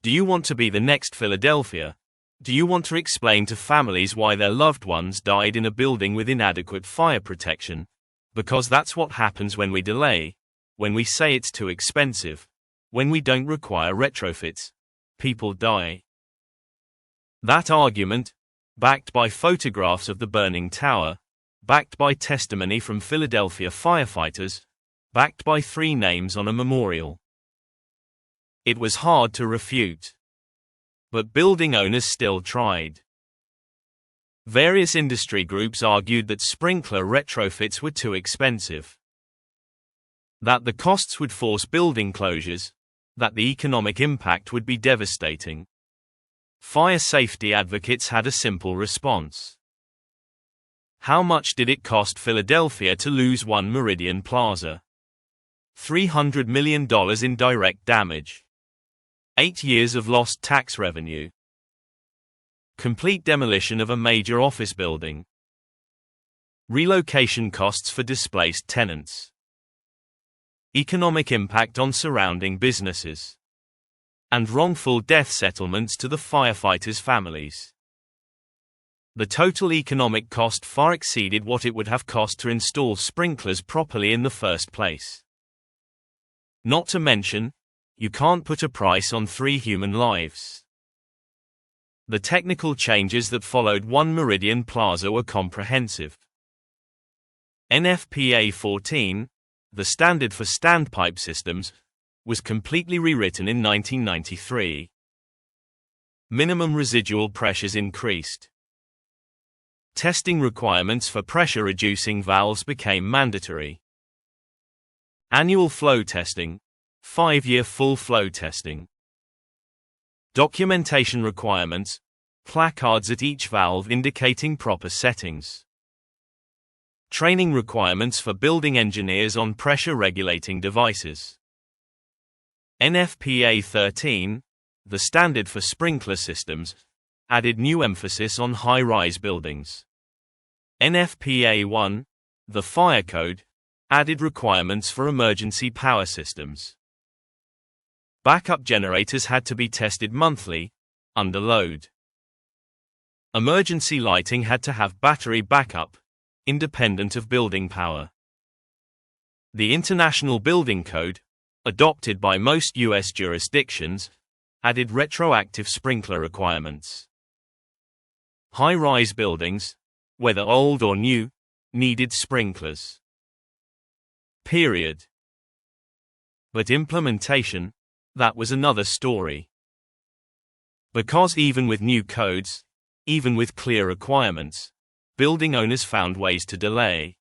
Do you want to be the next Philadelphia? Do you want to explain to families why their loved ones died in a building with inadequate fire protection? Because that's what happens when we delay, when we say it's too expensive, when we don't require retrofits. People die. That argument, backed by photographs of the burning tower, backed by testimony from Philadelphia firefighters, backed by 3 names on a memorial. It was hard to refute. But building owners still tried. Various industry groups argued that sprinkler retrofits were too expensive. That the costs would force building closures, that the economic impact would be devastating. Fire safety advocates had a simple response. How much did it cost Philadelphia to lose One Meridian Plaza? $300 million in direct damage. 8 years of lost tax revenue. Complete demolition of a major office building. Relocation costs for displaced tenants. Economic impact on surrounding businesses. And wrongful death settlements to the firefighters' families. The total economic cost far exceeded what it would have cost to install sprinklers properly in the first place. Not to mention, you can't put a price on 3 human lives. The technical changes that followed One Meridian Plaza were comprehensive. NFPA 14, the standard for standpipe systems, was completely rewritten in 1993. Minimum residual pressures increased. Testing requirements for pressure-reducing valves became mandatory. Annual flow testing, 5-year full flow testing. Documentation requirements, placards at each valve indicating proper settings. Training requirements for building engineers on pressure-regulating devices. NFPA 13, the standard for sprinkler systems, added new emphasis on high-rise buildings. NFPA 1, the fire code, added requirements for emergency power systems. Backup generators had to be tested monthly, under load. Emergency lighting had to have battery backup, independent of building power. The International Building Code, adopted by most U.S. jurisdictions, added retroactive sprinkler requirements. High-rise buildings, whether old or new, needed sprinklers. Period. But implementation, that was another story. Because even with new codes, even with clear requirements, building owners found ways to delay.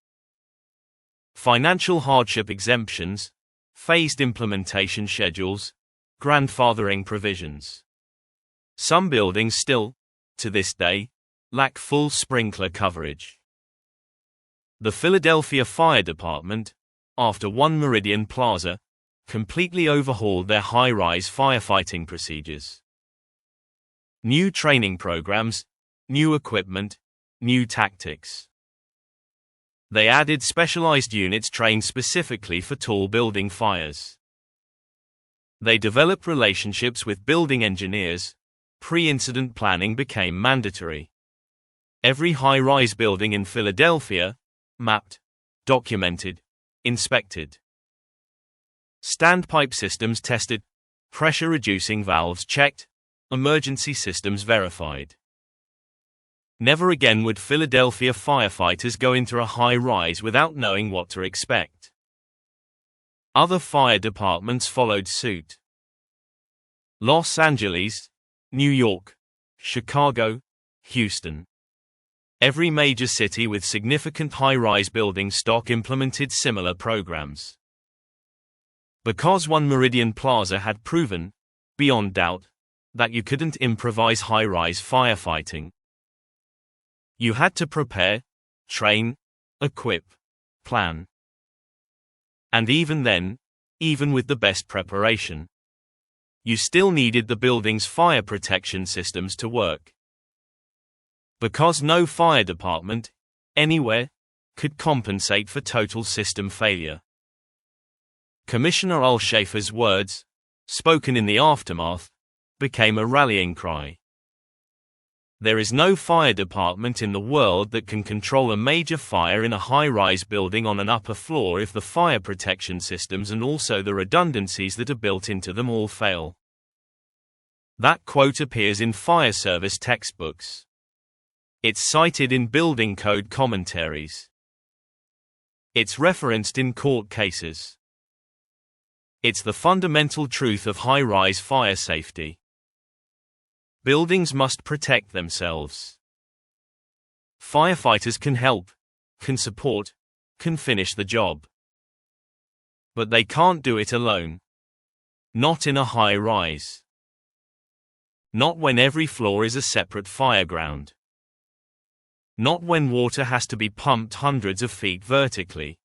Financial hardship exemptions, phased implementation schedules, grandfathering provisions. Some buildings still, to this day, lack full sprinkler coverage. The Philadelphia Fire Department, after One Meridian Plaza, completely overhauled their high-rise firefighting procedures. New training programs, new equipment, new tactics. They added specialized units trained specifically for tall building fires. They developed relationships with building engineers. Pre-incident planning became mandatory. Every high-rise building in Philadelphia, mapped, documented, inspected. Standpipe systems tested, pressure-reducing valves checked, emergency systems verified. Never again would Philadelphia firefighters go into a high-rise without knowing what to expect. Other fire departments followed suit. Los Angeles, New York, Chicago, Houston. Every major city with significant high-rise building stock implemented similar programs. Because One Meridian Plaza had proven, beyond doubt, that you couldn't improvise high-rise firefighting. You had to prepare, train, equip, plan. And even then, even with the best preparation, you still needed the building's fire protection systems to work. Because no fire department, anywhere, could compensate for total system failure. Commissioner Al-Schafer's words, spoken in the aftermath, became a rallying cry. There is no fire department in the world that can control a major fire in a high-rise building on an upper floor if the fire protection systems and also the redundancies that are built into them all fail. That quote appears in fire service textbooks. It's cited in building code commentaries. It's referenced in court cases. It's the fundamental truth of high-rise fire safety. Buildings must protect themselves. Firefighters can help, can support, can finish the job. But they can't do it alone. Not in a high-rise. Not when every floor is a separate fireground. Not when water has to be pumped hundreds of feet vertically.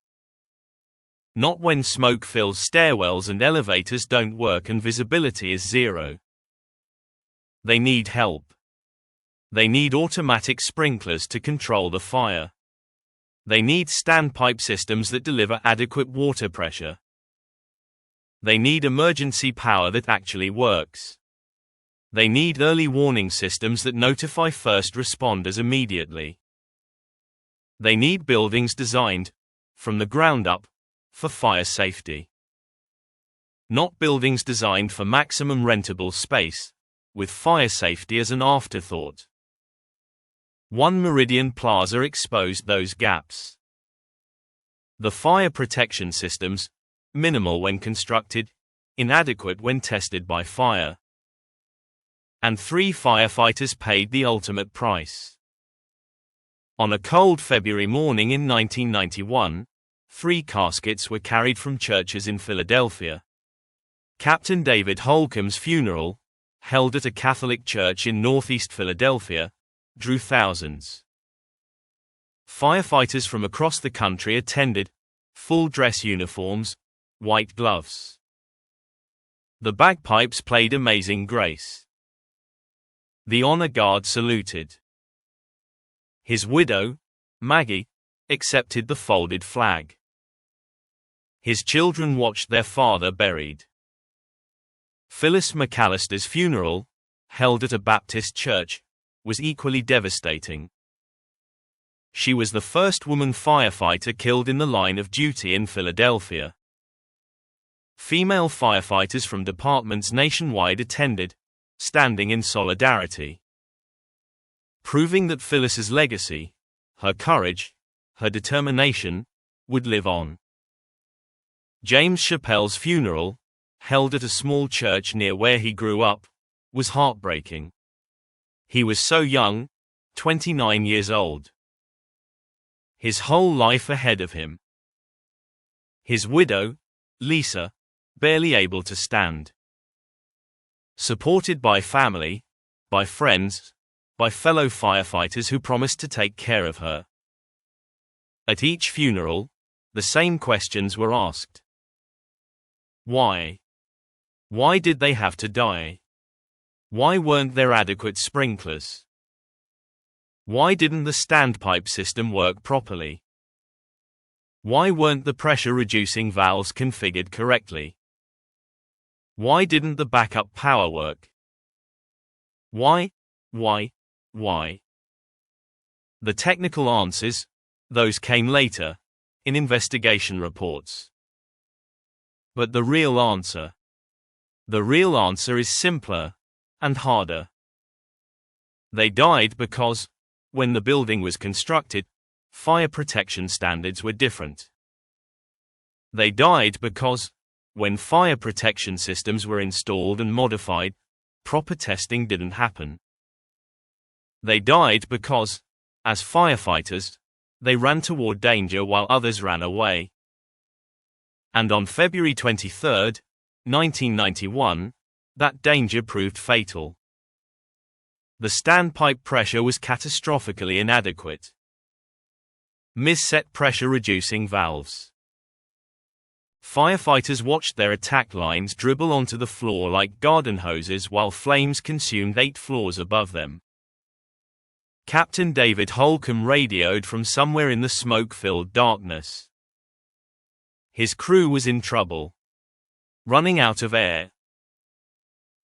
Not when smoke fills stairwells and elevators don't work and visibility is zero. They need help. They need automatic sprinklers to control the fire. They need standpipe systems that deliver adequate water pressure. They need emergency power that actually works. They need early warning systems that notify first responders immediately. They need buildings designed, from the ground up, for fire safety. Not buildings designed for maximum rentable space, with fire safety as an afterthought. One Meridian Plaza exposed those gaps. The fire protection systems, minimal when constructed, inadequate when tested by fire. And 3 firefighters paid the ultimate price. On a cold February morning in 1991, 3 caskets were carried from churches in Philadelphia. Captain David Holcomb's funeral, held at a Catholic church in northeast Philadelphia, drew thousands. Firefighters from across the country attended, full dress uniforms, white gloves. The bagpipes played Amazing Grace. The honor guard saluted. His widow, Maggie, accepted the folded flag. His children watched their father buried. Phyllis McAllister's funeral, held at a Baptist church, was equally devastating. She was the first woman firefighter killed in the line of duty in Philadelphia. Female firefighters from departments nationwide attended, standing in solidarity. Proving that Phyllis's legacy, her courage, her determination, would live on. James Chappelle's funeral, held at a small church near where he grew up, was heartbreaking. He was so young, 29 years old. His whole life ahead of him. His widow, Lisa, barely able to stand. Supported by family, by friends, by fellow firefighters who promised to take care of her. At each funeral, the same questions were asked. Why? Why did they have to die? Why weren't there adequate sprinklers? Why didn't the standpipe system work properly? Why weren't the pressure-reducing valves configured correctly? Why didn't the backup power work? Why? The technical answers, those came later, in investigation reports. But the real answer is simpler and harder. They died because, when the building was constructed, fire protection standards were different. They died because, when fire protection systems were installed and modified, proper testing didn't happen. They died because, as firefighters, they ran toward danger while others ran away. And on February 23, 1991, that danger proved fatal. The standpipe pressure was catastrophically inadequate. Misset pressure-reducing valves. Firefighters watched their attack lines dribble onto the floor like garden hoses while flames consumed 8 floors above them. Captain David Holcomb radioed from somewhere in the smoke-filled darkness. His crew was in trouble. Running out of air.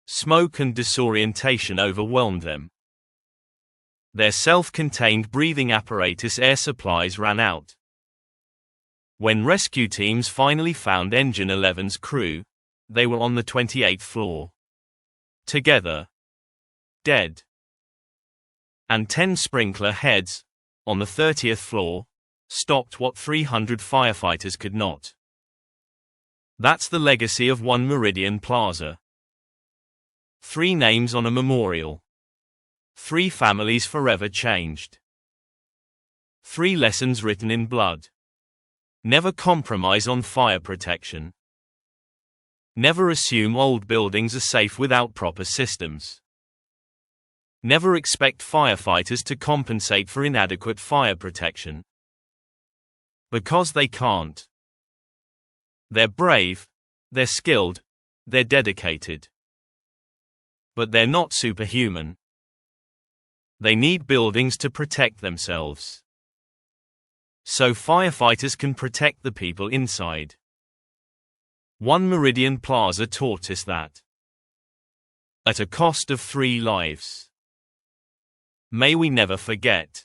Smoke and disorientation overwhelmed them. Their self-contained breathing apparatus air supplies ran out. When rescue teams finally found Engine 11's crew, they were on the 28th floor. Together. Dead. And 10 sprinkler heads, on the 30th floor, stopped what 300 firefighters could not. That's the legacy of One Meridian Plaza. 3 names on a memorial. 3 families forever changed. 3 lessons written in blood. Never compromise on fire protection. Never assume old buildings are safe without proper systems. Never expect firefighters to compensate for inadequate fire protection. Because they can't. They're brave, they're skilled, they're dedicated. But they're not superhuman. They need buildings to protect themselves. So firefighters can protect the people inside. One Meridian Plaza taught us that. At a cost of 3 lives. May we never forget.